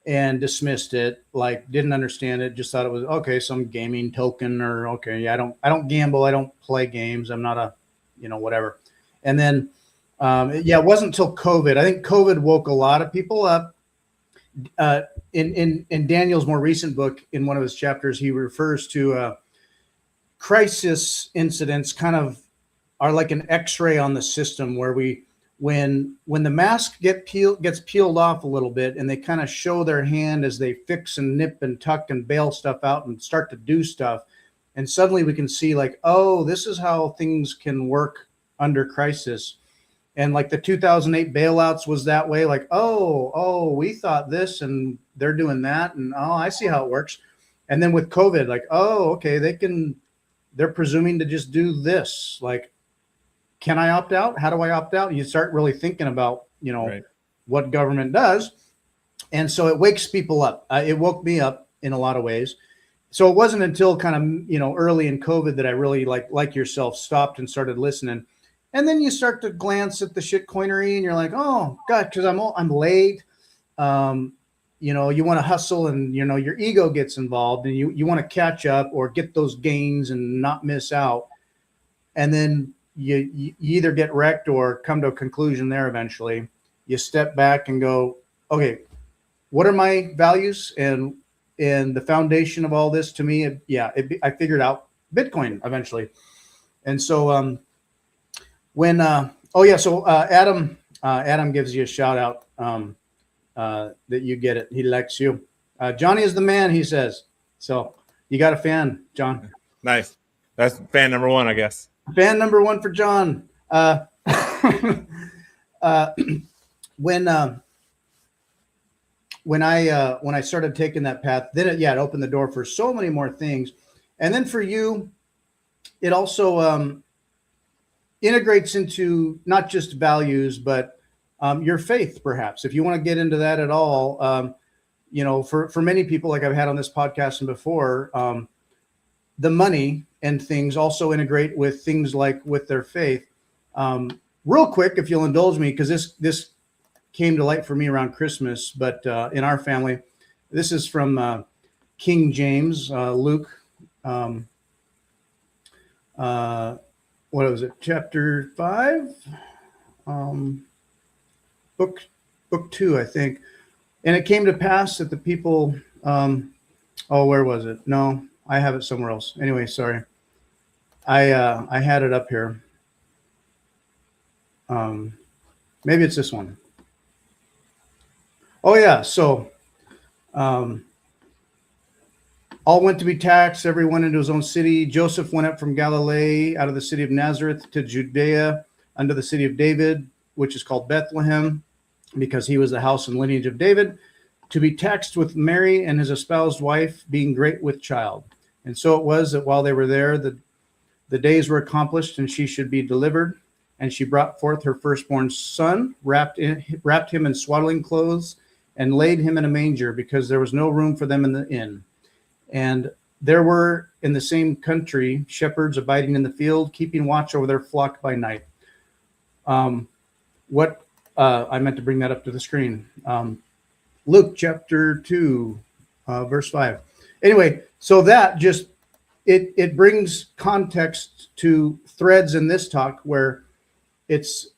and dismissed it, like didn't understand it, just thought it was okay, some gaming token or okay, yeah, I don't gamble, I don't play games, I'm not a, whatever. And then yeah, it wasn't until COVID. I think COVID woke a lot of people up. In Daniel's more recent book, in one of his chapters, he refers to crisis incidents kind of are like an X-ray on the system, where when the mask gets peeled off a little bit and they kind of show their hand as they fix and nip and tuck and bail stuff out and start to do stuff, and suddenly we can see like, oh, this is how things can work under crisis. And like the 2008 bailouts was that way, like, oh, we thought this and they're doing that, and oh, I see how it works. And then with COVID, like, oh, okay, they're presuming to just do this. Like, can I opt out? How do I opt out? You start really thinking about, right, what government does. And so it wakes people up. It woke me up in a lot of ways. So it wasn't until kind of, early in COVID that I really like yourself stopped and started listening. And then you start to glance at the shit coinery and you're like, oh God, because I'm late. You want to hustle and, your ego gets involved and you want to catch up or get those gains and not miss out. And then you either get wrecked or come to a conclusion there eventually. You step back and go, okay, what are my values? And the foundation of all this to me, I figured out Bitcoin eventually. And so Adam gives you a shout out that you get it. He likes you. Johnny is the man, he says. So you got a fan, John. Nice. That's fan number one, I guess. Fan number one for John. When I started taking that path, then it opened the door for so many more things. And then for you, it also integrates into not just values, but your faith, perhaps. If you want to get into that at all, for many people, like I've had on this podcast and before, the money and things also integrate with things like with their faith. Real quick, if you'll indulge me, because this came to light for me around Christmas, but in our family, this is from King James, Luke, what was it, chapter 5, book 2, I think. And it came to pass that the people, where was it? No, I have it somewhere else. Anyway, sorry. I had it up here. Maybe it's this one. Oh yeah. So, all went to be taxed, everyone into his own city. Joseph went up from Galilee out of the city of Nazareth to Judea unto the city of David, which is called Bethlehem, because he was the house and lineage of David, to be taxed with Mary and his espoused wife, being great with child. And so it was that while they were there, the days were accomplished and she should be delivered. And she brought forth her firstborn son, wrapped him in swaddling clothes, and laid him in a manger, because there was no room for them in the inn. And there were in the same country shepherds abiding in the field, keeping watch over their flock by night. I meant to bring that up to the screen. Luke chapter 2, verse 5. Anyway, so that just, it brings context to threads in this talk where it's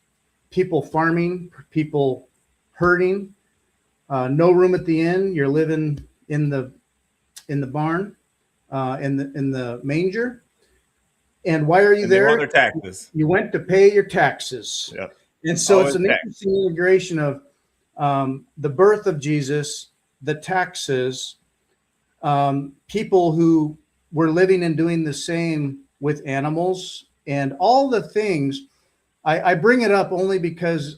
people farming, people hurting, no room at the inn. You're living in the barn, in the manger. And why are you there? They want their taxes. You went to pay your taxes. Yep. And so it's an interesting integration of the birth of Jesus, the taxes, people who were living and doing the same with animals, and all the things. I bring it up only because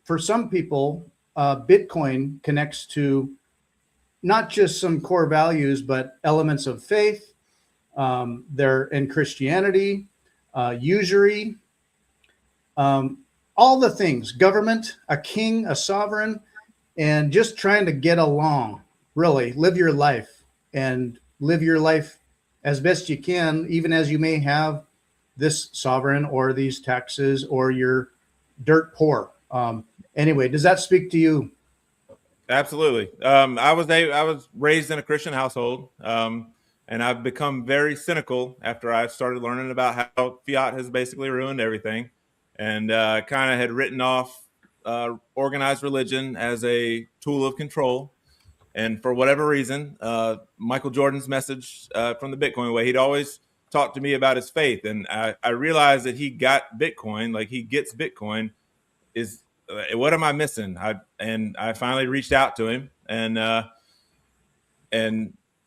for some people, Bitcoin connects to not just some core values, but elements of faith. They're in Christianity, usury, all the things, government, a king, a sovereign, and just trying to get along, really live your life and live your life as best you can, even as you may have this sovereign or these taxes or you're dirt poor. Anyway, does that speak to you? Absolutely. I was raised in a Christian household, and I've become very cynical after I started learning about how fiat has basically ruined everything, and kind of had written off organized religion as a tool of control. And for whatever reason, Michael Jordan's message from the Bitcoin way, he'd always talk to me about his faith, and I realized that he got Bitcoin, like he gets Bitcoin. Is what am I missing? I finally reached out to him, and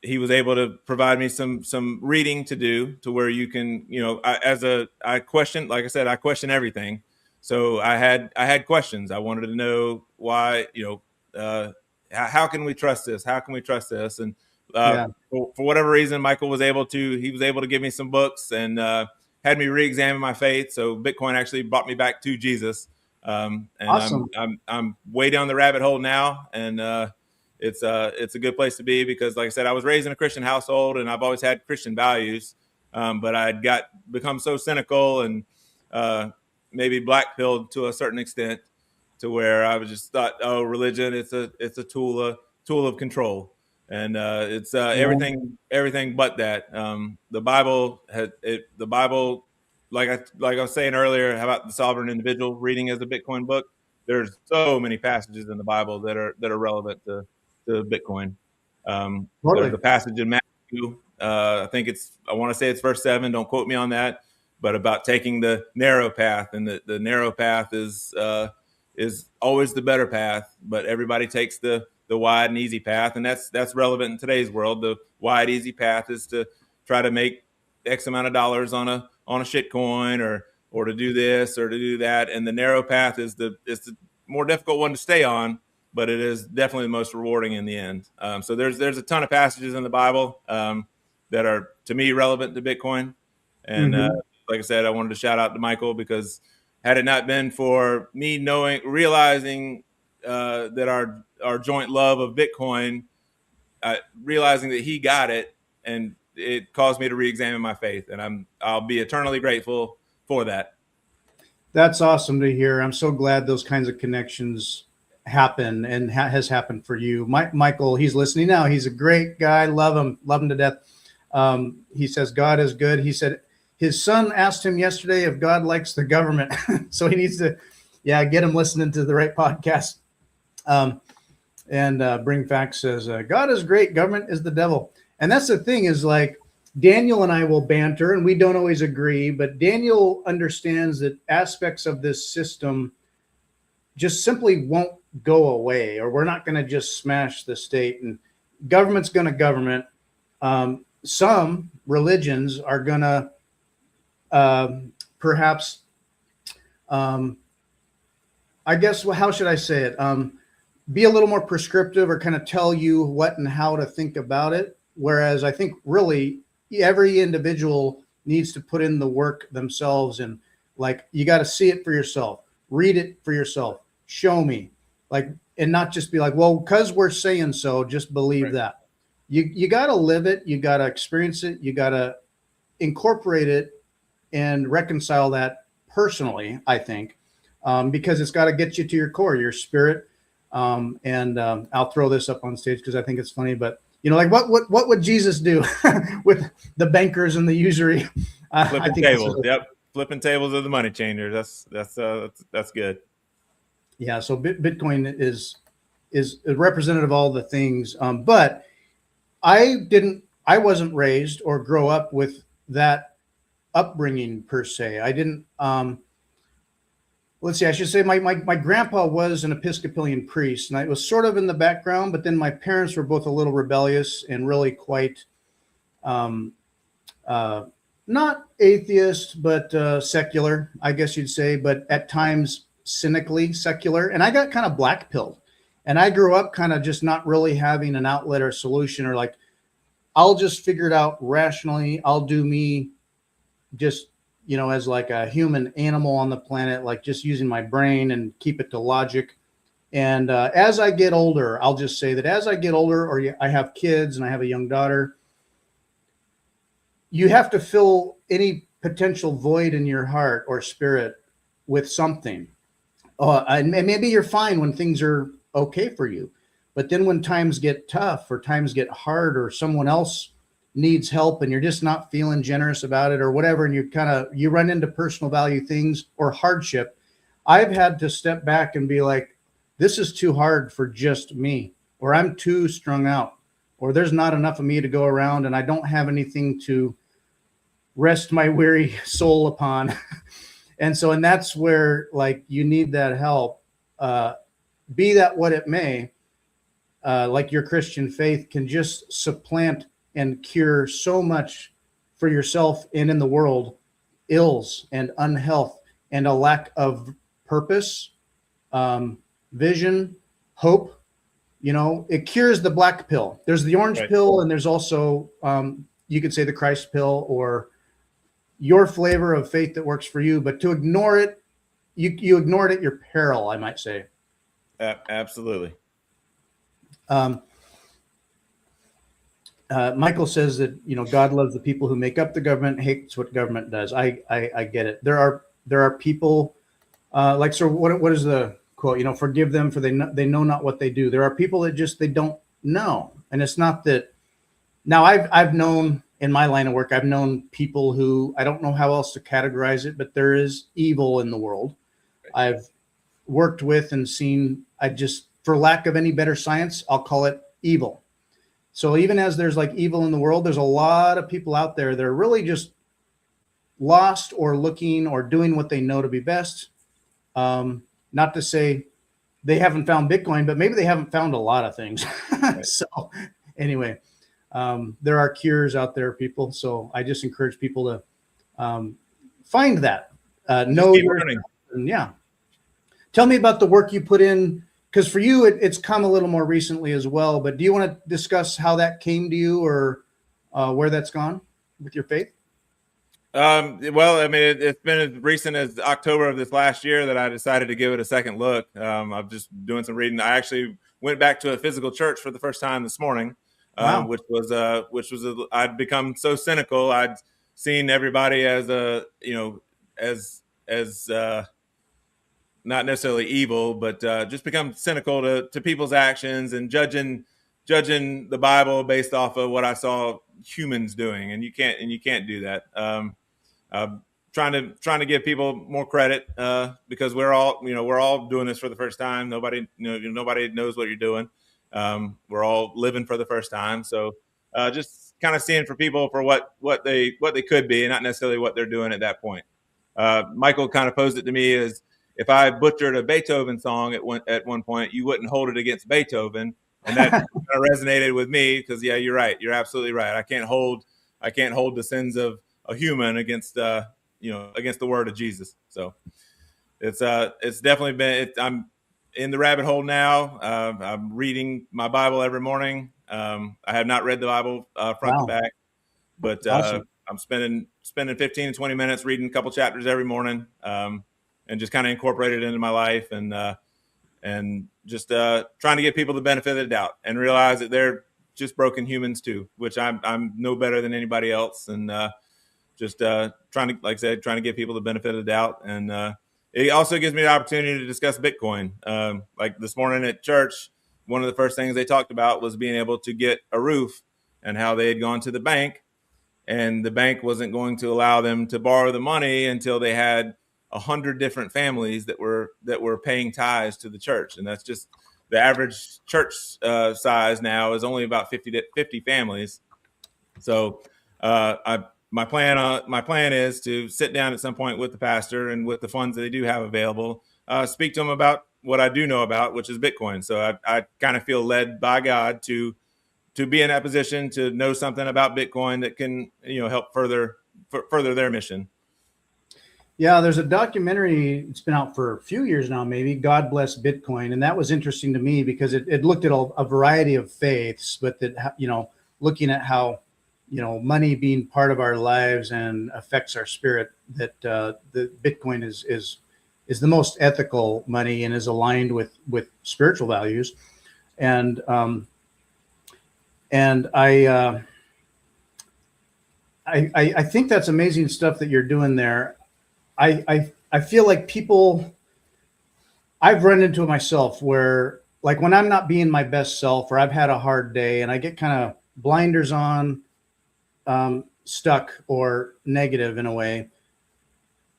he was able to provide me some reading to do to where you can, I question, like I said, I question everything. So I had questions. I wanted to know why, how can we trust this? How can we trust this? And Yeah. for whatever reason, Michael was able to give me some books and had me re-examine my faith. So Bitcoin actually brought me back to Jesus. And Awesome. I'm way down the rabbit hole now, and it's a good place to be because, like I said, I was raised in a Christian household and I've always had Christian values, but I'd become so cynical and maybe black-pilled to a certain extent to where I was just thought, oh, religion, it's a tool of control, and it's everything but that. The Bible the Bible, like I was saying earlier, how about the sovereign individual reading as a Bitcoin book? There's so many passages in the Bible that are relevant to Bitcoin. There's Totally. a passage in Matthew. I want to say it's verse 7. Don't quote me on that, but about taking the narrow path, and the narrow path is always the better path, but everybody takes the wide and easy path, and that's relevant in today's world. The wide, easy path is to try to make X amount of dollars on a shit coin, or to do this or to do that, and the narrow path is the more difficult one to stay on, but it is definitely the most rewarding in the end. So there's a ton of passages in the Bible that are, to me, relevant to Bitcoin. And like I said, I wanted to shout out to Michael, because had it not been for me realizing that our joint love of Bitcoin, realizing that he got it, and it caused me to re-examine my faith, and I'll be eternally grateful for that. That's awesome to hear. I'm so glad those kinds of connections happen and has happened for you. Michael, he's listening now. He's a great guy. Love him to death. He says God is good. He said his son asked him yesterday if God likes the government. So he needs to, get him listening to the right podcast. Bring Facts says, God is great. Government is the devil. And that's the thing, is like, Daniel and I will banter, and we don't always agree, but Daniel understands that aspects of this system just simply won't go away, or we're not going to just smash the state, and government's going to government. Some religions are going to perhaps, I guess, how should I say it? Be a little more prescriptive, or kind of tell you what and how to think about it. Whereas I think really every individual needs to put in the work themselves, and like, you got to see it for yourself, read it for yourself, show me, like, and not just be like, well, because we're saying so, just believe Right. that. You got to live it, you got to experience it, you got to incorporate it and reconcile that personally, I think, because it's got to get you to your core, your spirit. I'll throw this up on stage because I think it's funny, but like, what would Jesus do with the bankers and the usury? Flipping I think tables. Yep. Flipping tables of the money changers. That's good. Yeah. So Bitcoin is a representative of all the things. But I wasn't raised or grow up with that upbringing per se. I didn't, let's see, I should say my grandpa was an Episcopalian priest, and I was sort of in the background, but then my parents were both a little rebellious and really quite, not atheist, but secular, I guess you'd say, but at times cynically secular. And I got kind of black pilled, and I grew up kind of just not really having an outlet or solution, or like, I'll just figure it out rationally. I'll do me, just, as like a human animal on the planet, like just using my brain and keep it to logic. And as I get older, I'll just say that as I get older, or I have kids and I have a young daughter, you have to fill any potential void in your heart or spirit with something. And maybe you're fine when things are okay for you, but then when times get tough or times get hard or someone else needs help and you're just not feeling generous about it or whatever, and you run into personal value things or hardship, I've had to step back and be like, this is too hard for just me, or I'm too strung out, or there's not enough of me to go around and I don't have anything to rest my weary soul upon. And that's where, like, you need that help, be that what it may, like your Christian faith can just supplant and cure so much for yourself and in the world, ills and unhealth and a lack of purpose, vision, hope. It cures the black pill. There's the orange pill, and there's also, you could say, the Christ pill, or your flavor of faith that works for you. But to ignore it, you ignore it at your peril, I might say. Absolutely. Michael says that God loves the people who make up the government, hates what government does. I get it. There are people like, so what is the quote? Forgive them, for they know not what they do. There are people that they don't know, and it's not that. Now I've known in my line of work, I've known people who, I don't know how else to categorize it, but there is evil in the world. I've worked with and seen, for lack of any better science, I'll call it evil. So even as there's like evil in the world, there's a lot of people out there that are really just lost or looking or doing what they know to be best. Not to say they haven't found Bitcoin, but maybe they haven't found a lot of things. Right. So anyway, there are cures out there, people. So I just encourage people to find that. Know your, yeah. Tell me about the work you put in, because for you, it's come a little more recently as well. But do you want to discuss how that came to you, or where that's gone with your faith? Well, I mean, it's been as recent as October of this last year that I decided to give it a second look. I'm just doing some reading. I actually went back to a physical church for the first time this morning, wow. which was I'd become so cynical. I'd seen everybody as not necessarily evil, but just become cynical to people's actions and judging the Bible based off of what I saw humans doing, and you can't do that. Trying to give people more credit, because we're all doing this for the first time. Nobody knows what you're doing. We're all living for the first time. So just kind of seeing for people for what they could be, and not necessarily what they're doing at that point. Michael kind of posed it to me as, if I butchered a Beethoven song at one point, you wouldn't hold it against Beethoven. And that kind of resonated with me, because yeah, you're right. You're absolutely right. I can't hold the sins of a human against against the word of Jesus. So it's definitely been, I'm in the rabbit hole now. I'm reading my Bible every morning. I have not read the Bible front to back, but awesome. I'm spending 15 to 20 minutes reading a couple chapters every morning, and just kind of incorporate it into my life, and just trying to give people the benefit of the doubt and realize that they're just broken humans too, which I'm no better than anybody else. And just trying to give people the benefit of the doubt. And it also gives me the opportunity to discuss Bitcoin. Like this morning at church, one of the first things they talked about was being able to get a roof, and how they had gone to the bank, and the bank wasn't going to allow them to borrow the money until they had 100 different families that were paying tithes to the church. And that's just the average church size now is only about 50 families. So my plan is to sit down at some point with the pastor, and with the funds that they do have available, speak to them about what I do know about, which is Bitcoin. So I kind of feel led by God to be in that position to know something about Bitcoin that can help further their mission. Yeah, there's a documentary, it's been out for a few years now, maybe, God Bless Bitcoin. And that was interesting to me because it looked at a variety of faiths, but that, looking at how, money being part of our lives and affects our spirit, that the Bitcoin is the most ethical money and is aligned with spiritual values. And I think that's amazing stuff that you're doing there. I feel like people, I've run into it myself where like when I'm not being my best self or I've had a hard day and I get kind of blinders on, stuck or negative in a way.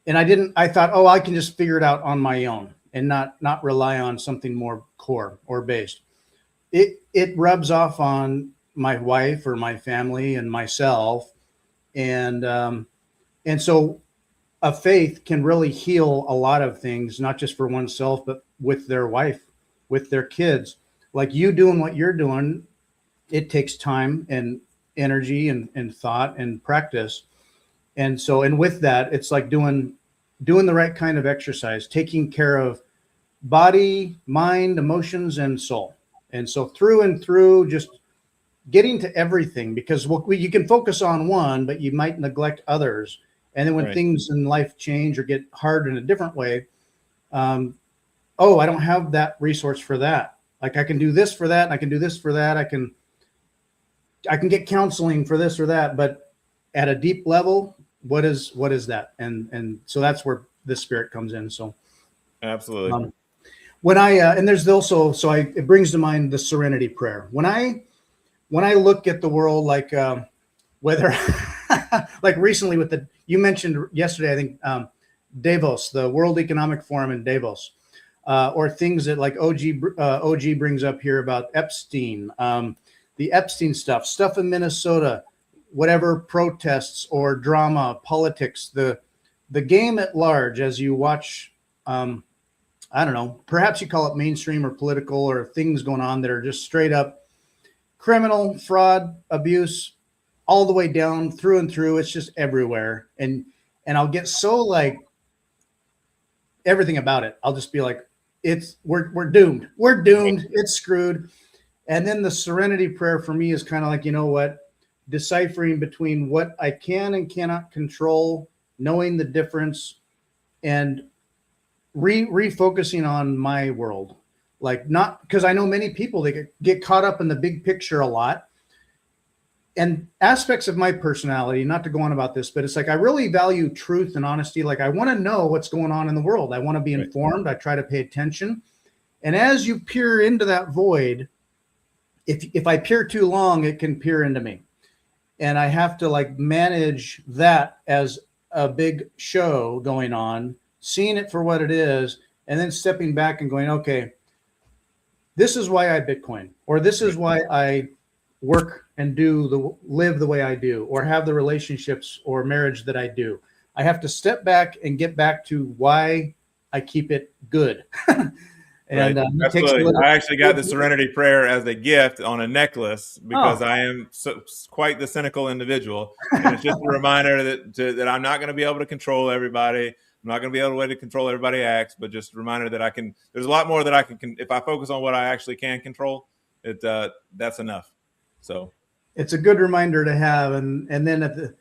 And I thought, oh, I can just figure it out on my own and not rely on something more core or based. It rubs off on my wife or my family and myself. And so a faith can really heal a lot of things, not just for oneself, but with their wife, with their kids. Like you doing what you're doing, it takes time and energy and thought and practice. And so, and with that, it's like doing the right kind of exercise, taking care of body, mind, emotions, and soul. And so through and through, just getting to everything, because you can focus on one, but you might neglect others. And then when Right. things in life change or get hard in a different way, oh, I don't have that resource for that. Like I can do this for that, and I can do this for that. I can get counseling for this or that, but at a deep level, what is that? And so that's where the spirit comes in. So Absolutely. when I and there's also, it brings to mind the serenity prayer. When I look at the world, like whether like recently with you mentioned yesterday, I think Davos, the World Economic Forum in Davos, or things that like OG brings up here about Epstein, the Epstein stuff in Minnesota, whatever protests or drama, politics, the game at large as you watch. I don't know, perhaps you call it mainstream or political or things going on that are just straight up criminal, fraud, abuse, all the way down through and through. It's just everywhere. And I'll get so like everything about it. I'll just be like, we're doomed. We're doomed. It's screwed. And then the serenity prayer for me is kind of like, you know what, deciphering between what I can and cannot control, knowing the difference, and refocusing on my world. Like, not because I know many people, they get caught up in the big picture a lot, and aspects of my personality, not to go on about this, but it's like I really value truth and honesty. Like I want to know what's going on in the world. I want to be informed. I try to pay attention. And as you peer into that void, if I peer too long, it can peer into me. And I have to like manage that as a big show going on, seeing it for what it is, and then stepping back and going, okay, this is why I Bitcoin, or this is why I work and live the way I do, or have the relationships or marriage that I do. I have to step back and get back to why I keep it good. And Absolutely. I actually got the serenity prayer as a gift on a necklace because I am quite the cynical individual. And it's just a reminder that I'm not going to be able to control everybody. I'm not going to be able to control everybody acts, but just a reminder that there's a lot more that I can, if I focus on what I actually can control, that's enough. So it's a good reminder to have. And then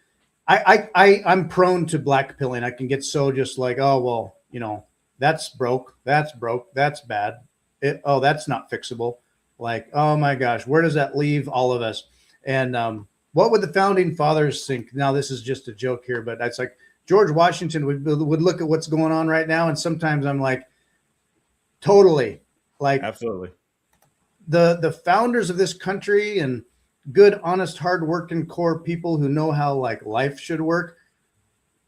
I'm prone to black pilling. I can get so just like, oh, well, you know, that's broke, that's bad. That's not fixable. Like, oh my gosh, where does that leave all of us? And what would the founding fathers think? Now, this is just a joke here, but that's like George Washington would look at what's going on right now. And sometimes I'm like, totally, like, absolutely. The founders of this country and good, honest, hardworking core people who know how like life should work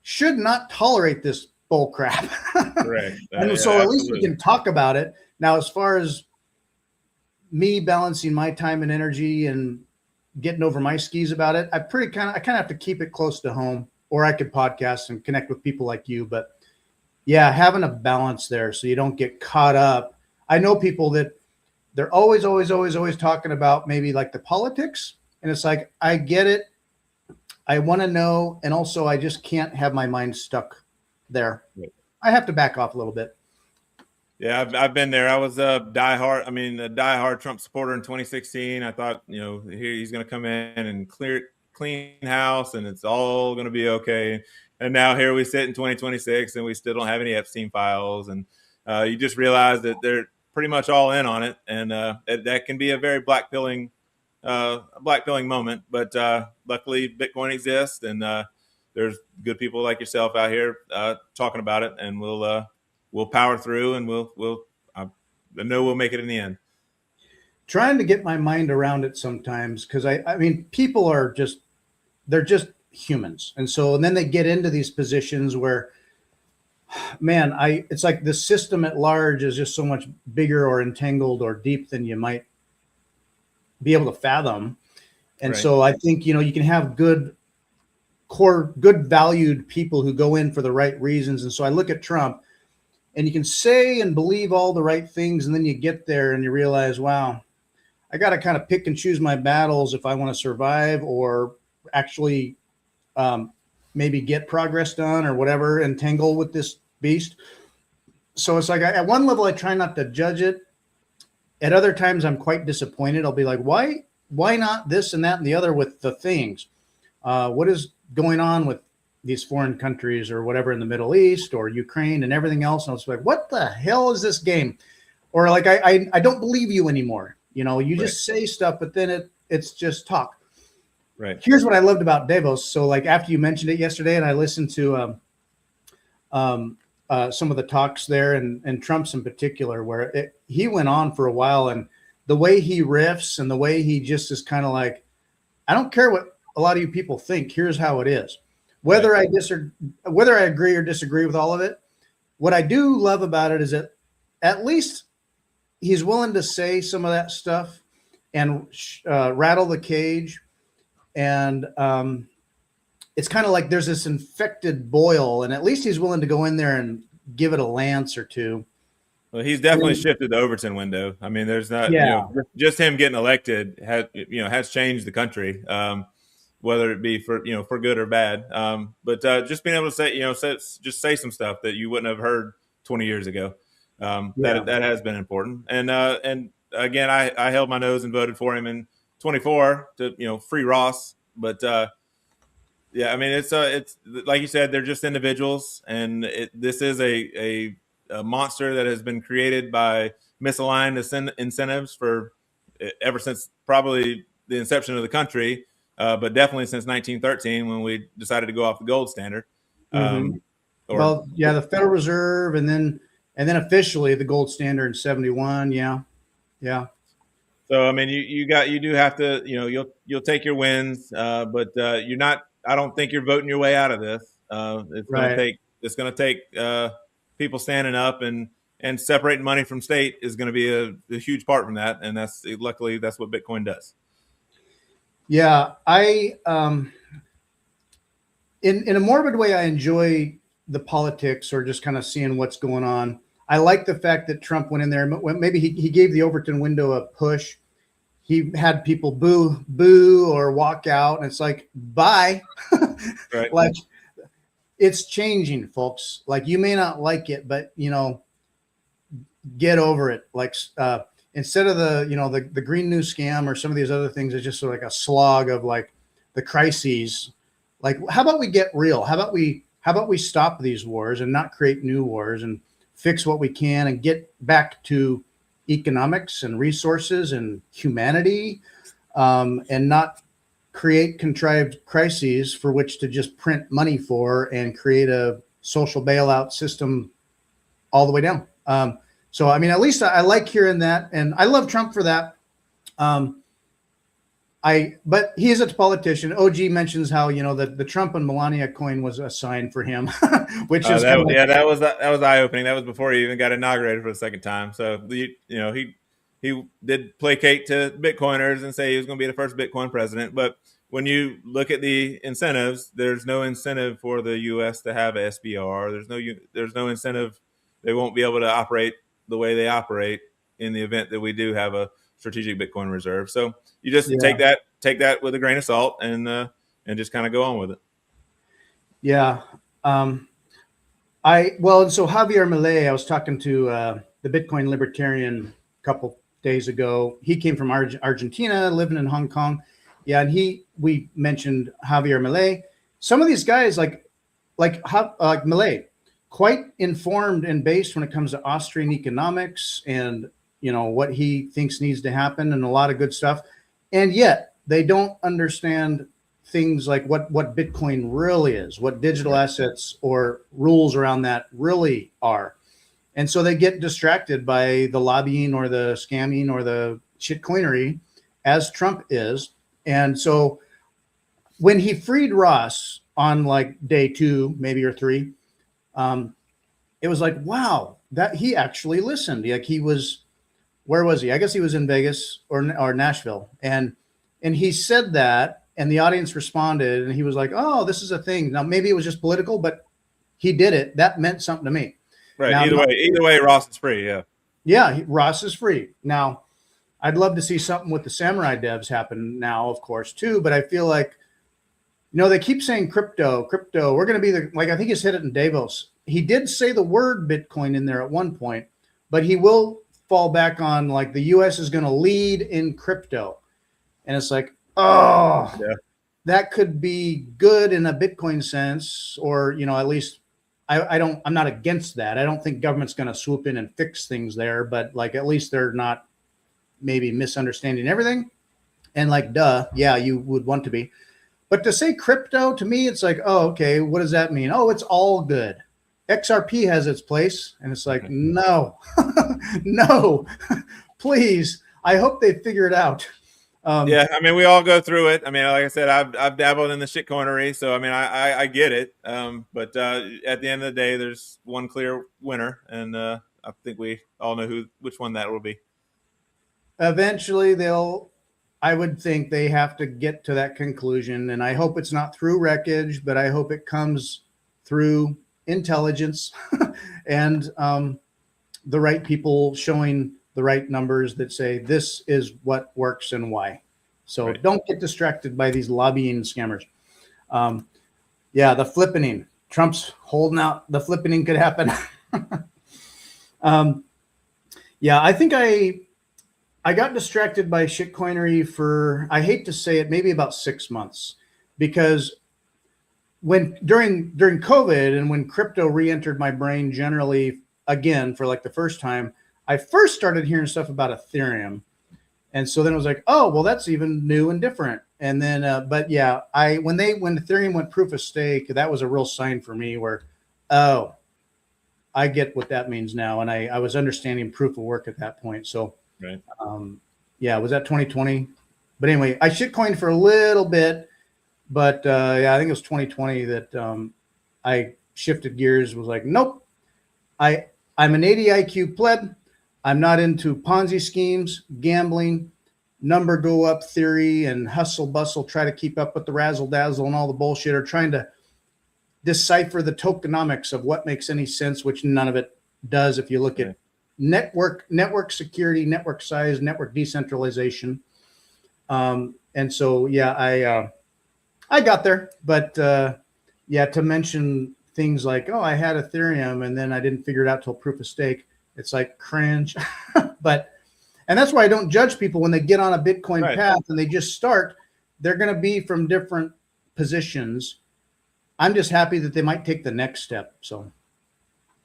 should not tolerate this bull crap. Correct. And so at least we can talk about it. Now, as far as me balancing my time and energy and getting over my skis about it, I kind of have to keep it close to home, or I could podcast and connect with people like you. But yeah, having a balance there so you don't get caught up. I know people that they're always talking about maybe like the politics, and it's like, I get it. I want to know. And also I just can't have my mind stuck there. I have to back off a little bit. Yeah, I've been there. I was a diehard Trump supporter in 2016. I thought, here he's going to come in and clean house, and it's all going to be okay. And now here we sit in 2026, and we still don't have any Epstein files. And you just realize that they're pretty much all in on it, and that can be a very black pilling a black pilling moment, but luckily Bitcoin exists, and there's good people like yourself out here talking about it, and we'll power through, and I know we'll make it in the end. Trying to get my mind around it sometimes, because I mean, people are they're just humans, and then they get into these positions where, man, it's like the system at large is just so much bigger or entangled or deep than you might be able to fathom. And so I think, you can have good valued people who go in for the right reasons. And so I look at Trump, and you can say and believe all the right things, and then you get there and you realize, wow, I got to kind of pick and choose my battles if I want to survive or actually maybe get progress done or whatever, entangle with this beast. So it's like, at one level, I try not to judge it. At other times, I'm quite disappointed. I'll be like, why not this and that and the other with the things? What is going on with these foreign countries or whatever in the Middle East or Ukraine and everything else? And I was like, what the hell is this game? Or like, I don't believe you anymore. You just say stuff, but then it's just talk. Right. Here's what I loved about Davos. So like after you mentioned it yesterday, and I listened to some of the talks there, and Trump's in particular, where he went on for a while, and the way he riffs and the way he just is kind of like, I don't care what a lot of you people think. Here's how it is. Whether I agree or disagree with all of it, what I do love about it is that at least he's willing to say some of that stuff and rattle the cage. And it's kind of like there's this infected boil, and at least he's willing to go in there and give it a lance or two. Well, he's definitely shifted the Overton window. I mean, there's not, just him getting elected has changed the country, whether it be for good or bad. But just being able to say, just say some stuff that you wouldn't have heard 20 years ago. That has been important. And again, I held my nose and voted for him in 24 to free Ross. But I mean, it's like you said, they're just individuals, and this is a monster that has been created by misaligned incentives for ever since probably the inception of the country, but definitely since 1913 when we decided to go off the gold standard. The Federal Reserve, and then officially the gold standard in 71. Yeah. So I mean, you do have to, you'll take your wins, but you're not. I don't think you're voting your way out of this. It's going to take people standing up and separating money from state is going to be a huge part from that, and luckily that's what Bitcoin does. Yeah, I in a morbid way, I enjoy the politics or just kind of seeing what's going on. I like the fact that Trump went in there. Maybe he gave the Overton window a push. He had people boo or walk out, and it's like, bye. Right. Like, it's changing, folks. Like, you may not like it, but get over it. Like, instead of the Green New scam or some of these other things, it's just sort of like a slog of like the crises. Like, how about we get real? How about we stop these wars and not create new wars and fix what we can and get back to economics and resources and humanity, and not create contrived crises for which to just print money for and create a social bailout system all the way down. So, I mean, at least I like hearing that, and I love Trump for that. But he is a politician. OG mentions how the Trump and Melania coin was a sign for him, which is that was eye opening. That was before he even got inaugurated for the second time. So he did placate to Bitcoiners and say he was going to be the first Bitcoin president. But when you look at the incentives, there's no incentive for the U.S. to have a SBR. There's no incentive. They won't be able to operate the way they operate in the event that we do have a strategic Bitcoin reserve. So you just take that with a grain of salt and just kind of go on with it. Yeah. So Javier Milei, I was talking to the Bitcoin libertarian a couple days ago. He came from Argentina, living in Hong Kong. Yeah. And we mentioned Javier Milei. Some of these guys like Milei, quite informed and based when it comes to Austrian economics and what he thinks needs to happen, and a lot of good stuff. And yet they don't understand things like what Bitcoin really is, what digital assets or rules around that really are. And so they get distracted by the lobbying or the scamming or the shitcoinery, as Trump is. And so when he freed Ross on like day 2, maybe, or 3, it was like, wow, that he actually listened. Like he was, where was he? I guess he was in Vegas or Nashville. And he said that, and the audience responded, and he was like, oh, this is a thing. Now, maybe it was just political, but he did it. That meant something to me. Right. Now, Either way, Ross is free. Yeah. Yeah, Ross is free. Now, I'd love to see something with the Samurai devs happen now, of course, too. But I feel like, they keep saying crypto. We're going to be I think he said it in Davos. He did say the word Bitcoin in there at one point, but he will fall back on like the U.S. is going to lead in crypto. And it's like, oh, yeah. That could be good in a Bitcoin sense, or, at least I'm not against that. I don't think government's going to swoop in and fix things there, but like, at least they're not maybe misunderstanding everything. And like, duh, yeah, you would want to be. But to say crypto, to me, it's like, oh, okay, what does that mean? Oh, it's all good. XRP has its place. And it's like, no, no, please. I hope they figure it out. Yeah, I mean, we all go through it. I mean, like I said, I've dabbled in the shitcoinery, so I mean, I get it. But at the end of the day, there's one clear winner, and I think we all know which one that will be. Eventually, I would think they have to get to that conclusion, and I hope it's not through wreckage, but I hope it comes through intelligence and the right people showing the right numbers that say this is what works and why. So right. Don't get distracted by these lobbying scammers. Yeah, the flippening. Trump's holding out. The flippening could happen. Yeah, I think I got distracted by shitcoinery for, I hate to say it, maybe about 6 months, because during COVID and when crypto re-entered my brain generally again for like the first time, I first started hearing stuff about Ethereum. And so then it was like, oh, well, that's even new and different. And then, but yeah, when Ethereum went proof of stake, that was a real sign for me where, oh, I get what that means now. And I was understanding proof of work at that point. So, right. Yeah, was that 2020? But anyway, I shitcoined for a little bit, but yeah, I think it was 2020 that I shifted gears, was like, nope, I'm an 80 IQ pleb. I'm not into Ponzi schemes, gambling, number go up theory, and hustle bustle, try to keep up with the razzle dazzle and all the bullshit, or trying to decipher the tokenomics of what makes any sense, which none of it does if you look at network security, network size, network decentralization. And so, yeah, I got there, but yeah, to mention things like, oh, I had Ethereum and then I didn't figure it out till proof of stake. It's like cringe, and that's why I don't judge people when they get on a Bitcoin path and they just start. They're going to be from different positions. I'm just happy that they might take the next step. So,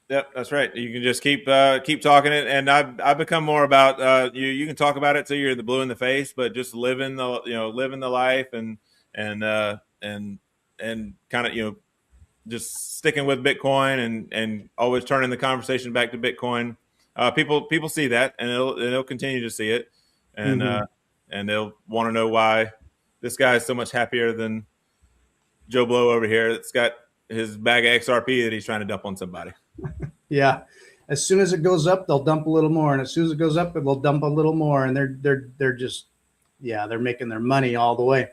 yep, that's right. You can just keep talking it, and I've become more about you can talk about it till you're the blue in the face, but just living the life and kind of just sticking with Bitcoin and always turning the conversation back to Bitcoin. People see that, and they'll continue to see it, and and they'll want to know why this guy is so much happier than Joe Blow over here that's got his bag of XRP that he's trying to dump on somebody. Yeah, as soon as it goes up, they'll dump a little more, and as soon as it goes up, they'll dump a little more, and they're just, yeah, they're making their money all the way.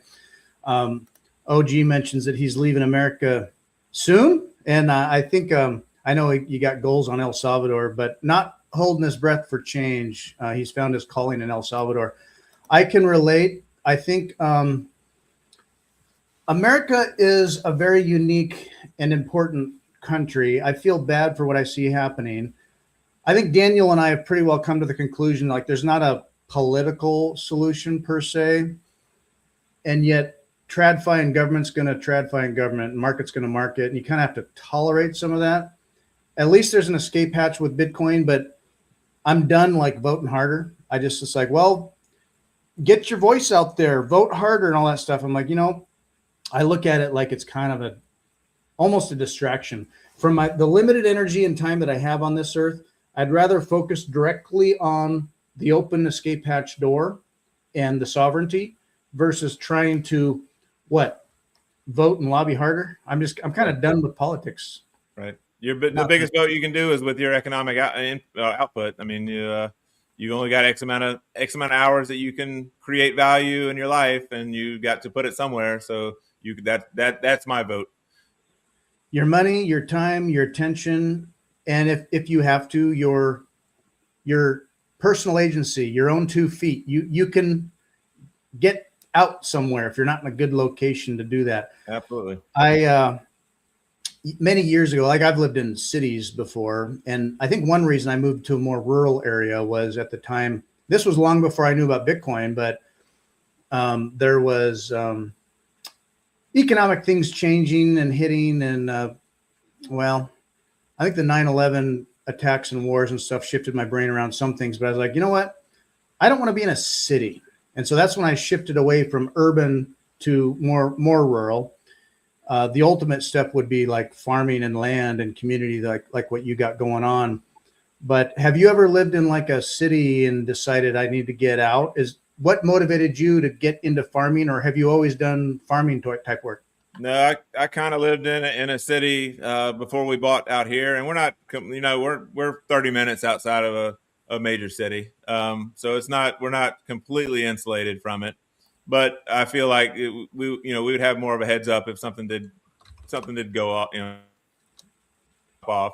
OG mentions that he's leaving America soon, and I think I know you got goals on El Salvador, but not holding his breath for change. He's found his calling in El Salvador. I can relate. I think America is a very unique and important country. I feel bad for what I see happening. I think Daniel and I have pretty well come to the conclusion, like, there's not a political solution per se, and yet TradFi and government's going to TradFi and government, and market's going to market, and you kind of have to tolerate some of that. At least there's an escape hatch with Bitcoin, but I'm done like voting harder. It's like, well, get your voice out there, vote harder and all that stuff. I'm like, I look at it like it's kind of almost a distraction from the limited energy and time that I have on this earth. I'd rather focus directly on the open escape hatch door and the sovereignty versus trying to vote and lobby harder. I'm kind of done with politics. Right. The biggest vote you can do is with your economic output. I mean, you only got X amount of hours that you can create value in your life, and you got to put it somewhere. So that's my vote. Your money, your time, your attention, and if you have to, your personal agency, your own 2 feet. You can get out somewhere if you're not in a good location to do that. Absolutely. Many years ago, like I've lived in cities before, and I think one reason I moved to a more rural area was at the time, this was long before I knew about Bitcoin, but there was economic things changing and hitting, and I think the 9/11 attacks and wars and stuff shifted my brain around some things, but I was like, you know what? I don't want to be in a city. And so that's when I shifted away from urban to more rural. The ultimate step would be like farming and land and community, like what you got going on. But have you ever lived in like a city and decided I need to get out? What motivated you to get into farming, or have you always done farming type work? No, I kind of lived in a city before we bought out here, and we're not, we're 30 minutes outside of a major city, so we're not completely insulated from it. But I feel like we would have more of a heads up if something did go off, off.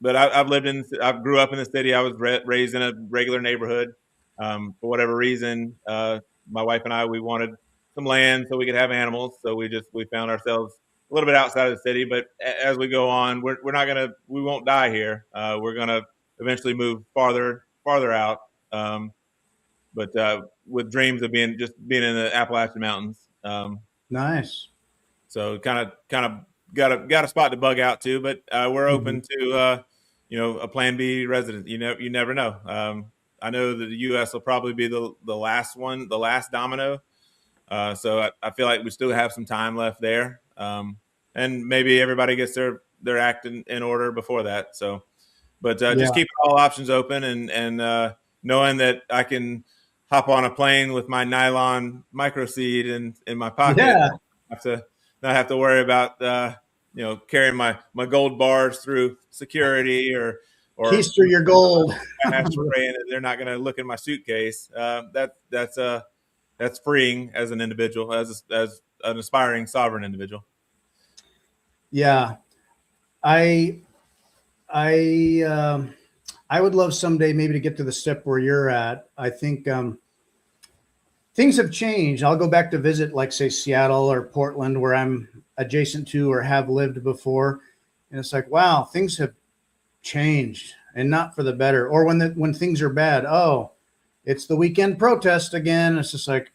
But I grew up in the city. I was raised in a regular neighborhood. For whatever reason, my wife and I, we wanted some land so we could have animals. So we found ourselves a little bit outside of the city. But as we go on, we won't die here. We're gonna eventually move farther out. But with dreams of being in the Appalachian Mountains. Nice. So kind of got a spot to bug out to, but we're open to a Plan B resident. You never know. I know that the U.S. will probably be the last domino. So I feel like we still have some time left there, and maybe everybody gets their act in order before that. So, but just keeping all options open and knowing that I can hop on a plane with my nylon MicroSeed in my pocket. Yeah. Not have to worry about carrying my gold bars through security or keister your gold. They're not going to look in my suitcase. That's freeing as an individual, as an aspiring sovereign individual. Yeah, I would love someday maybe to get to the step where you're at. I think things have changed. I'll go back to visit, like say Seattle or Portland, where I'm adjacent to or have lived before, and it's like, wow, things have changed, and not for the better. Or when things are bad, it's the weekend protest again. It's just like,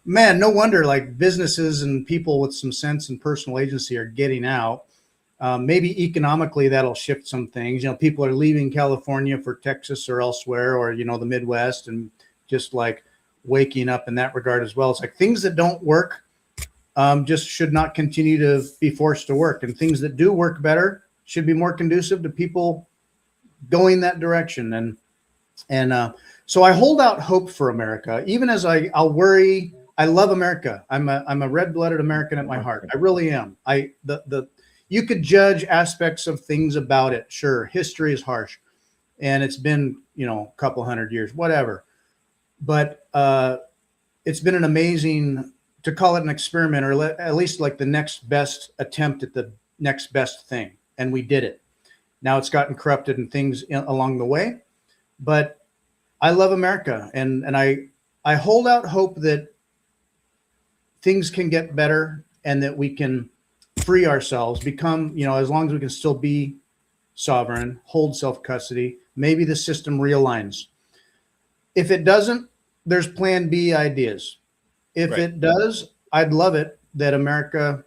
man, no wonder like businesses and people with some sense and personal agency are getting out. Maybe economically that'll shift some things. People are leaving California for Texas or elsewhere, or the Midwest, and just like waking up in that regard as well. It's like things that don't work just should not continue to be forced to work, and things that do work better should be more conducive to people going that direction. And so I hold out hope for America, even as I'll worry. I love America. I'm a red-blooded American at my heart. I really am. You could judge aspects of things about it. Sure, history is harsh, and it's been a couple hundred years, whatever. But it's been an amazing, to call it an experiment, or at least like the next best attempt at the next best thing, and we did it. Now it's gotten corrupted and things along the way, but I love America, and I hold out hope that things can get better and that we can free ourselves, become, as long as we can still be sovereign, hold self-custody, maybe the system realigns. If it doesn't, there's Plan B ideas. If it does, I'd love it that America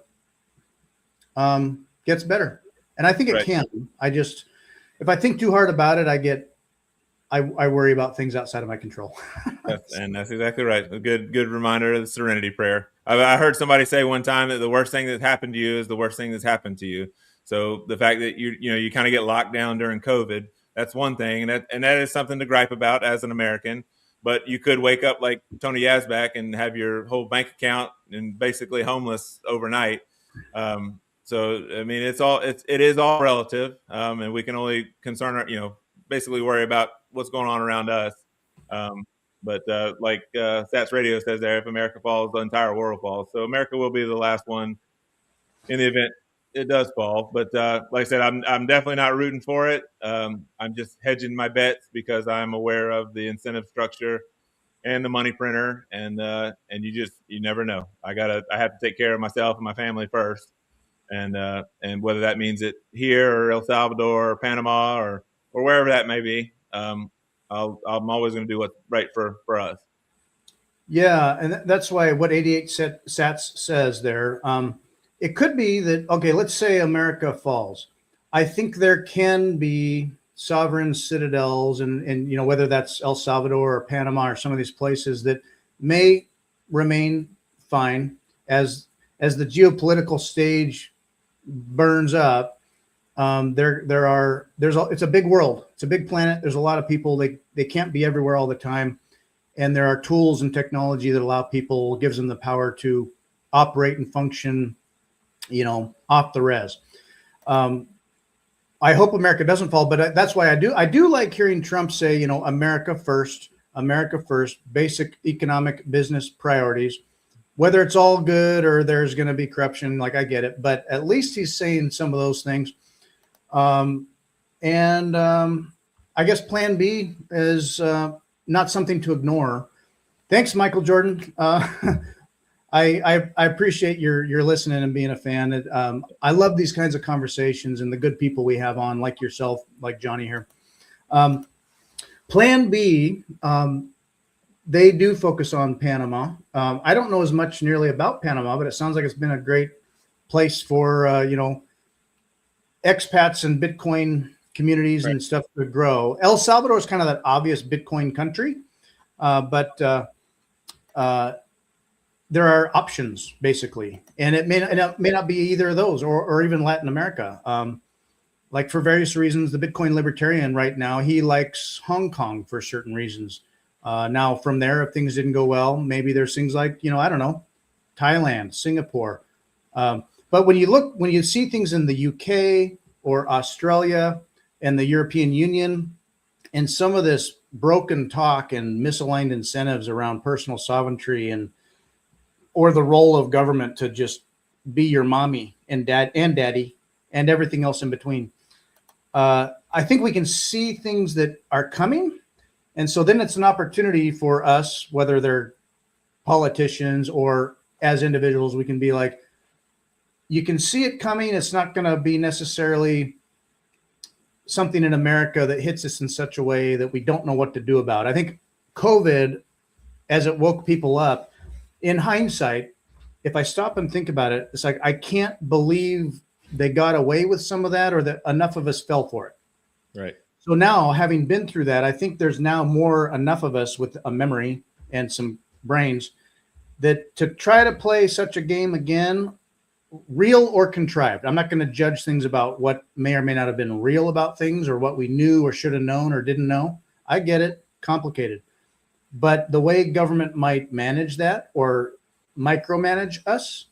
gets better. And I think it can. If I think too hard about it, I worry about things outside of my control. And that's exactly right. A good reminder of the serenity prayer. I heard somebody say one time that the worst thing that's happened to you is the worst thing that's happened to you. So the fact that you kind of get locked down during COVID, that's one thing, and that is something to gripe about as an American. But you could wake up like Tony Yazbak and have your whole bank account and basically homeless overnight. So I mean, it is all relative, and we can only basically worry about what's going on around us. But like Stats Radio says there, if America falls, the entire world falls. So America will be the last one in the event it does fall. But like I said, I'm definitely not rooting for it. I'm just hedging my bets because I'm aware of the incentive structure and the money printer, and you never know. I have to take care of myself and my family first, and whether that means it here or El Salvador or Panama or wherever that may be. I'm always going to do what's right for us. Yeah, and that's why what 88 Sats says there. It could be that, okay, let's say America falls. I think there can be sovereign citadels, and whether that's El Salvador or Panama or some of these places that may remain fine as the geopolitical stage burns up. It's a big world. It's a big planet. There's a lot of people. They can't be everywhere all the time. And there are tools and technology that allow people, gives them the power to operate and function, off the res. I hope America doesn't fall, but that's why I do like hearing Trump say, America first, basic economic business priorities. Whether it's all good or there's going to be corruption, like I get it, but at least he's saying some of those things. I guess Plan B is not something to ignore. Thanks, Michael Jordan. I appreciate your listening and being a fan. I love these kinds of conversations and the good people we have on, like yourself, like Johnny here. Plan B, they do focus on Panama. I don't know as much nearly about Panama, but it sounds like it's been a great place for expats and Bitcoin communities and stuff to grow. El Salvador is kind of that obvious Bitcoin country, but there are options basically, and it may not be either of those, or even Latin America. Like for various reasons, the Bitcoin libertarian right now, he likes Hong Kong for certain reasons. Now from there, if things didn't go well, maybe there's things like, I don't know, Thailand, Singapore. But when you see things in the UK or Australia and the European Union, and some of this broken talk and misaligned incentives around personal sovereignty or the role of government to just be your mommy and daddy and everything else in between. I think we can see things that are coming. And so then it's an opportunity for us, whether they're politicians or as individuals, we can be like, you can see it coming. It's not going to be necessarily something in America that hits us in such a way that we don't know what to do about. I think COVID, as it woke people up, in hindsight, if I stop and think about it, it's like, I can't believe they got away with some of that, or that enough of us fell for it. Right. So now, having been through that, I think there's now enough of us with a memory and some brains that to try to play such a game again, real or contrived. I'm not going to judge things about what may or may not have been real about things, or what we knew or should have known or didn't know. I get it, complicated. But the way government might manage that or micromanage us,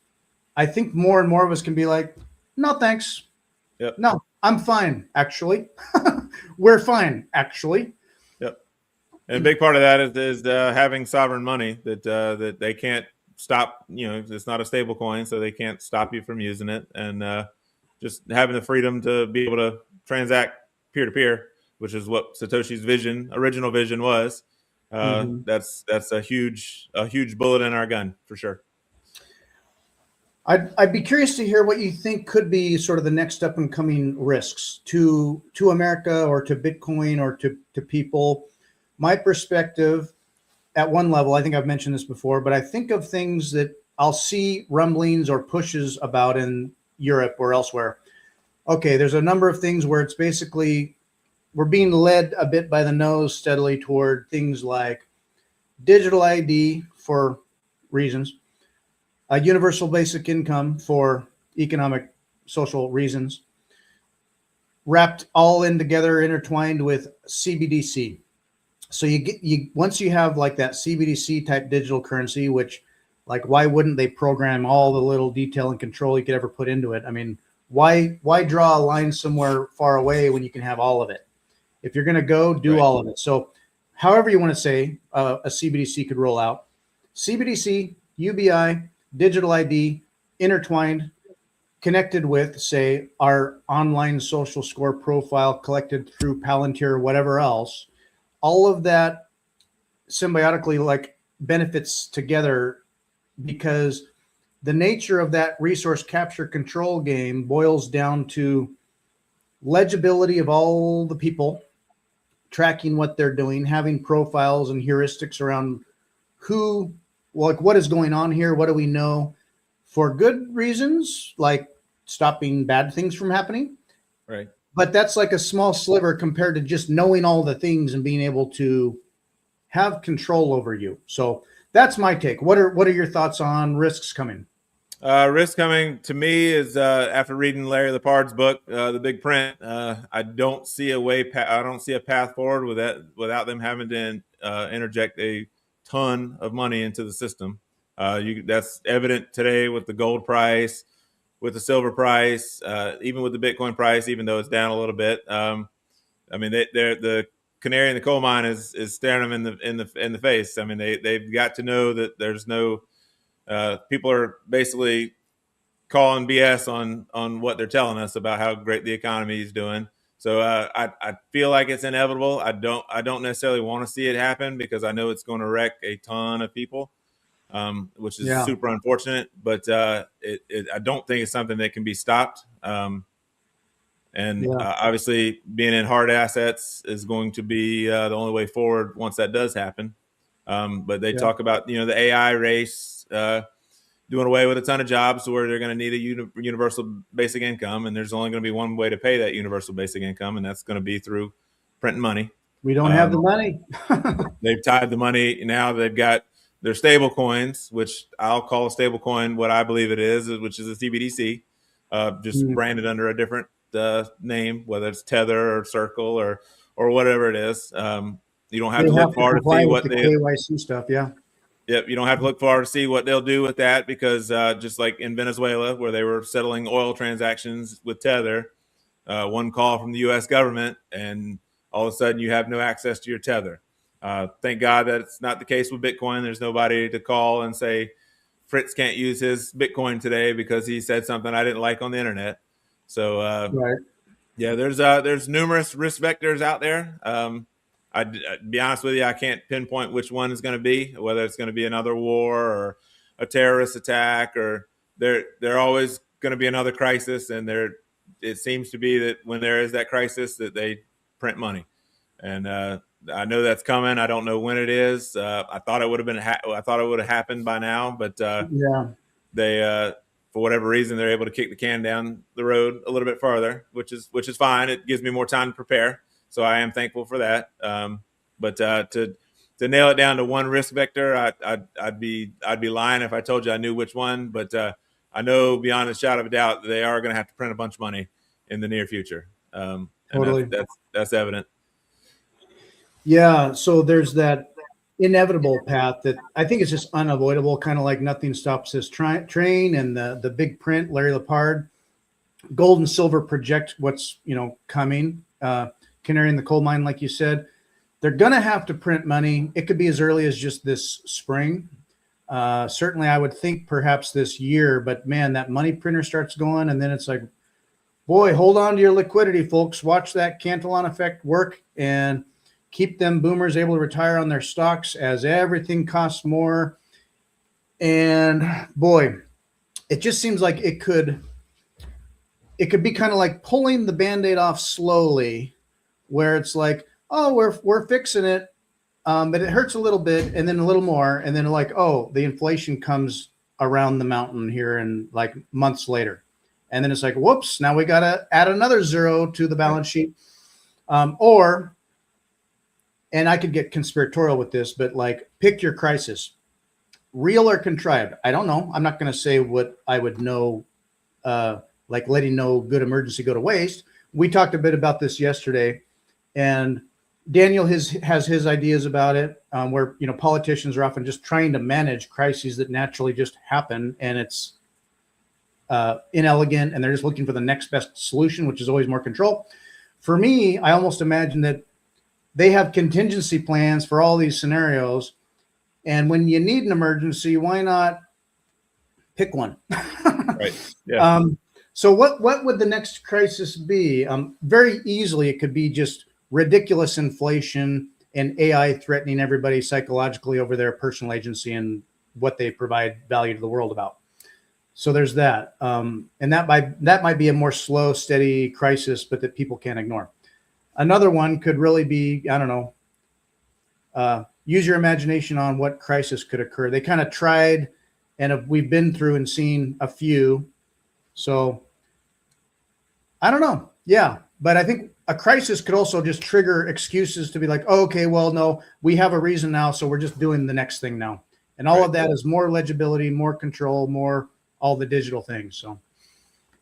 I think more and more of us can be like, no, thanks. Yep. No, I'm fine, actually. We're fine, actually. Yep. And a big part of that is having sovereign money that they can't stop. It's not a stable coin, so they can't stop you from using it. And just having the freedom to be able to transact peer to peer, which is what Satoshi's original vision was. That's a huge bullet in our gun for sure. I'd be curious to hear what you think could be sort of the next up and coming risks to America or to Bitcoin or to people. My perspective at one level, I think I've mentioned this before, but I think of things that I'll see rumblings or pushes about in Europe or elsewhere. Okay, there's a number of things where it's basically we're being led a bit by the nose steadily toward things like digital ID for reasons, a universal basic income for economic, social reasons, wrapped all in together, intertwined with CBDC. So you once you have like that CBDC type digital currency, which like why wouldn't they program all the little detail and control you could ever put into it? I mean, why draw a line somewhere far away when you can have all of it? If you're going to go, do all of it. So however you want to say a CBDC could roll out, CBDC, UBI, digital ID, intertwined, connected with, say, our online social score profile collected through Palantir or whatever else, all of that symbiotically like benefits together, because the nature of that resource capture control game boils down to legibility of all the people, tracking what they're doing, having profiles and heuristics around who, like what is going on here, what do we know, for good reasons, like stopping bad things from happening. Right. But that's like a small sliver compared to just knowing all the things and being able to have control over you. So that's my take. What are your thoughts on risks coming? Risk coming to me is after reading Larry Lepard's book, The Big Print. I don't see a way. I don't see a path forward with that without them having to interject a ton of money into the system. That's evident today with the gold price, with the silver price, even with the Bitcoin price, even though it's down a little bit. I mean, they're the canary in the coal mine is staring them in the face. I mean, they've got to know that there's no people are basically calling BS on what they're telling us about how great the economy is doing. So I feel like it's inevitable. I don't necessarily want to see it happen because I know it's going to wreck a ton of people, which is super unfortunate. But I don't think it's something that can be stopped. Obviously, being in hard assets is going to be the only way forward once that does happen. But they talk about the AI race doing away with a ton of jobs where they're going to need a universal basic income, and there's only going to be one way to pay that universal basic income, and that's going to be through printing money. We don't have the money. They've tied the money. Now they've got their stable coins, which I'll call a stable coin what I believe it is, which is a CBDC, just branded under a different name, whether it's Tether or Circle or whatever it is. You don't have to look far to see what the KYC stuff. Yeah. Yep. You don't have to look far to see what they'll do with that because just like in Venezuela, where they were settling oil transactions with Tether, one call from the U.S. government, and all of a sudden you have no access to your Tether. Thank God that it's not the case with Bitcoin. There's nobody to call and say, Fritz can't use his Bitcoin today because he said something I didn't like on the internet. So, there's numerous risk vectors out there. I'd be honest with you, I can't pinpoint which one is going to be, whether it's going to be another war or a terrorist attack, or they're always going to be another crisis. And it seems to be that when there is that crisis that they print money. And I know that's coming. I don't know when it is. I thought it would have been. I thought it would have happened by now, but they for whatever reason they're able to kick the can down the road a little bit farther, which is fine. It gives me more time to prepare, so I am thankful for that. But to nail it down to one risk vector, I'd be lying if I told you I knew which one. But I know beyond a shadow of a doubt they are going to have to print a bunch of money in the near future. Totally, that's evident. Yeah, so there's that inevitable path that I think is just unavoidable, kind of like nothing stops this train and the big print, Larry Lepard, gold and silver project what's coming. Canary in the coal mine, like you said, they're going to have to print money. It could be as early as just this spring. Certainly, I would think perhaps this year, but man, that money printer starts going, and then it's like, boy, hold on to your liquidity, folks. Watch that Cantillon effect work and keep them boomers able to retire on their stocks as everything costs more. And boy, it just seems like it could be kind of like pulling the Band-Aid off slowly, where it's like, oh, we're fixing it, but it hurts a little bit, and then a little more, and then like, oh, the inflation comes around the mountain here, and like months later, and then it's like, whoops, now we got to add another zero to the balance sheet. Or, and I could get conspiratorial with this, but like pick your crisis, real or contrived. I don't know. I'm not going to say what I would know, like letting no good emergency go to waste. We talked a bit about this yesterday, and Daniel has his ideas about it, where politicians are often just trying to manage crises that naturally just happen, and it's inelegant, and they're just looking for the next best solution, which is always more control. For me, I almost imagine that they have contingency plans for all these scenarios, and when you need an emergency, why not pick one? Right. Yeah. So what would the next crisis be? Very easily, it could be just ridiculous inflation and AI threatening everybody psychologically over their personal agency and what they provide value to the world about. So there's that. And that might be a more slow, steady crisis, but that people can't ignore. Another one could really be, I don't know, use your imagination on what crisis could occur. They kind of tried, and we've been through and seen a few. So I don't know. Yeah. But I think a crisis could also just trigger excuses to be like, oh, okay, well, no, we have a reason now, so we're just doing the next thing now. And all of that is more legibility, more control, more all the digital things. So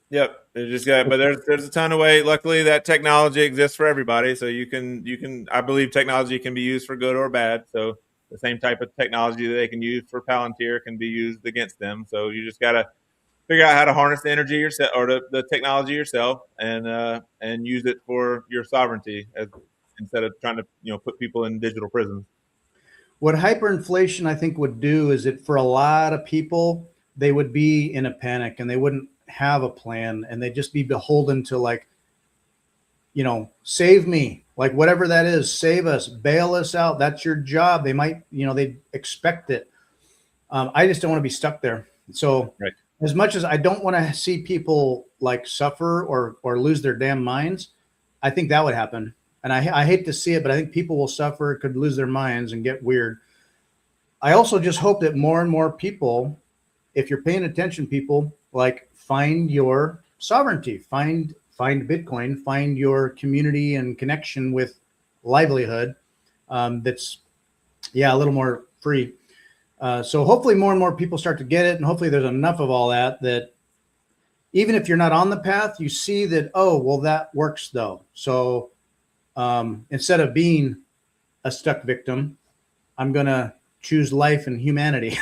yep, it just got, but there's a ton of way. Luckily, that technology exists for everybody, so you can. I believe technology can be used for good or bad. So the same type of technology that they can use for Palantir can be used against them. So you just gotta figure out how to harness the energy yourself, or the technology yourself, and use it for your sovereignty, instead of trying to put people in digital prisons. what hyperinflation I think would do is that for a lot of people, they would be in a panic and they wouldn't have a plan, and they'd just be beholden to like, save me, like whatever that is, save us, bail us out. That's your job. They might, they expect it. I just don't want to be stuck there. So Right. As much as I don't want to see people like suffer or lose their damn minds, I think that would happen. And I hate to see it, but I think people will suffer, could lose their minds and get weird. I also just hope that more and more people, if you're paying attention, people, like find your sovereignty, find Bitcoin, find your community and connection with livelihood. That's a little more free. So hopefully more and more people start to get it, and hopefully there's enough of all that even if you're not on the path, you see that, oh, well, that works though. So instead of being a stuck victim, I'm going to choose life and humanity.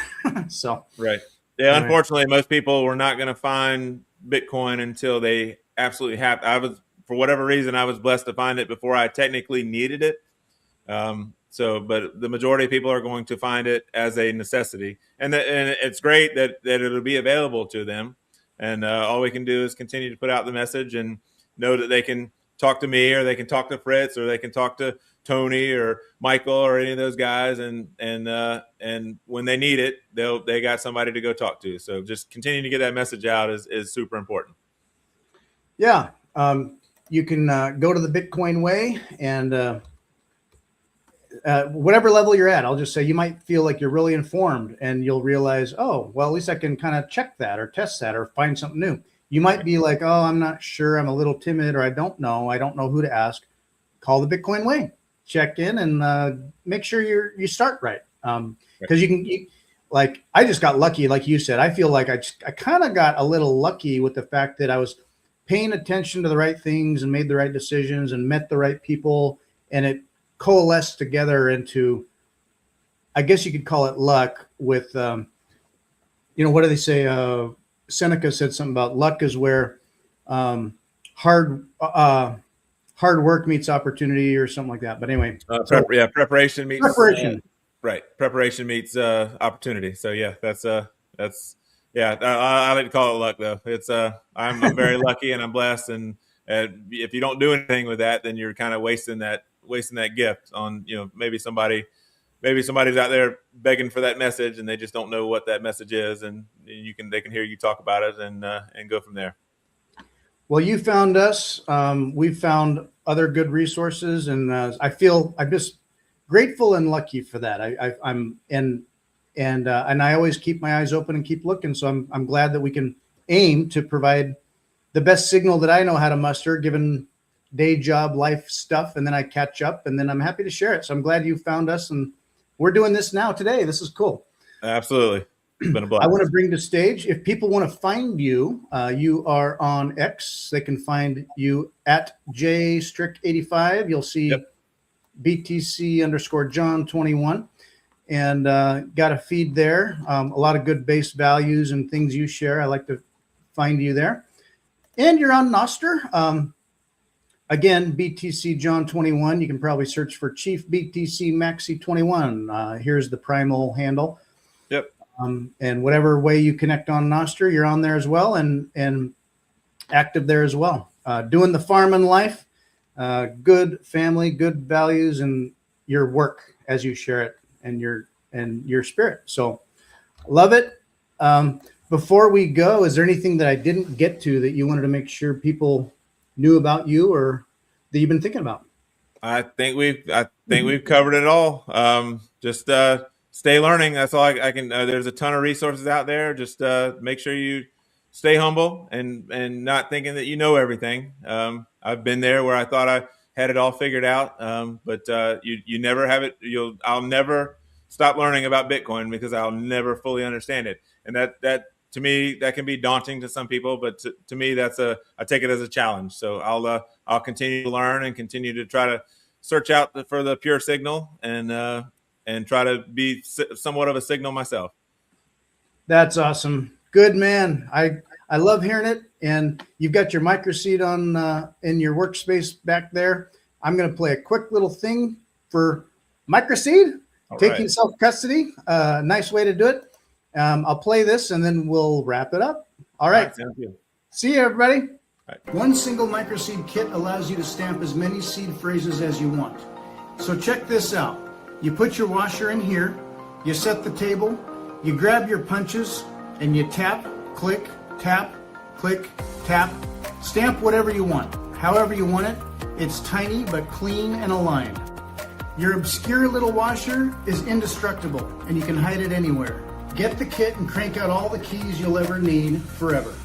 So right. Yeah, anyway. Unfortunately, most people were not going to find Bitcoin until they absolutely have. For whatever reason, I was blessed to find it before I technically needed it. But the majority of people are going to find it as a necessity, and it's great that it'll be available to them. And all we can do is continue to put out the message and know that they can talk to me, or they can talk to Fritz, or they can talk to Tony or Michael or any of those guys. And when they need it, they got somebody to go talk to. So just continuing to get that message out is super important. Yeah. You can go to the Bitcoin way, and whatever level you're at, I'll just say you might feel like you're really informed, and you'll realize, oh, well, at least I can kind of check that or test that or find something new. You might be like, oh, I'm not sure, I'm a little timid, or I don't know who to ask. Call the Bitcoin way, check in, and make sure you start right. Because like I just got lucky, like you said. I feel like I kind of got a little lucky with the fact that I was paying attention to the right things and made the right decisions and met the right people, and it coalesced together into, I guess you could call it luck. With what do they say? Seneca said something about luck is where hard work meets opportunity, or something like that. But anyway, preparation meets right. Preparation meets opportunity. So yeah, that's I like to call it luck though. It's I'm very lucky and I'm blessed, and if you don't do anything with that, then you're kind of wasting that gift on maybe somebody's out there begging for that message, and they just don't know what that message is, and they can hear you talk about it and go from there. Well, you found us. We've found other good resources, and I'm just grateful and lucky for that. And I always keep my eyes open and keep looking. So I'm glad that we can aim to provide the best signal that I know how to muster, given day job life stuff, and then I catch up, and then I'm happy to share it. So I'm glad you found us, and we're doing this now today. This is cool. Absolutely. It's been a blast. I want to bring to stage, if people want to find you, you are on X. They can find you at jstrick85. You'll see BTC_John21, and got a feed there. A lot of good base values and things you share. I like to find you there. And you're on Nostr. Again, BTC John 21. You can probably search for Chief BTC Maxi 21. Here's the primal handle. Yep. And whatever way you connect on Nostr, you're on there as well, and active there as well. Doing the farming life, good family, good values, and your work as you share it, and your spirit. So love it. Before we go, is there anything that I didn't get to that you wanted to make sure people knew about you, or that you've been thinking about? I think we've covered it all. Just stay learning. That's all I can. There's a ton of resources out there. Just make sure you stay humble and not thinking that you know everything. I've been there where I thought I had it all figured out, but you never have it. I'll never stop learning about Bitcoin because I'll never fully understand it, and that to me, that can be daunting to some people, but to me, I take it as a challenge. So I'll continue to learn and continue to try to search out for the pure signal and try to be somewhat of a signal myself. That's awesome. Good, man. I love hearing it. And you've got your MicroSeed on in your workspace back there. I'm going to play a quick little thing for MicroSeed, taking self-custody. Nice way to do it. I'll play this and then we'll wrap it up. All right. Sounds good. See you, everybody. Right. One single MicroSeed kit allows you to stamp as many seed phrases as you want. So check this out. You put your washer in here, you set the table, you grab your punches, and you tap, click, tap, click, tap. Stamp whatever you want, however you want it. It's tiny but clean and aligned. Your obscure little washer is indestructible, and you can hide it anywhere. Get the kit and crank out all the keys you'll ever need forever.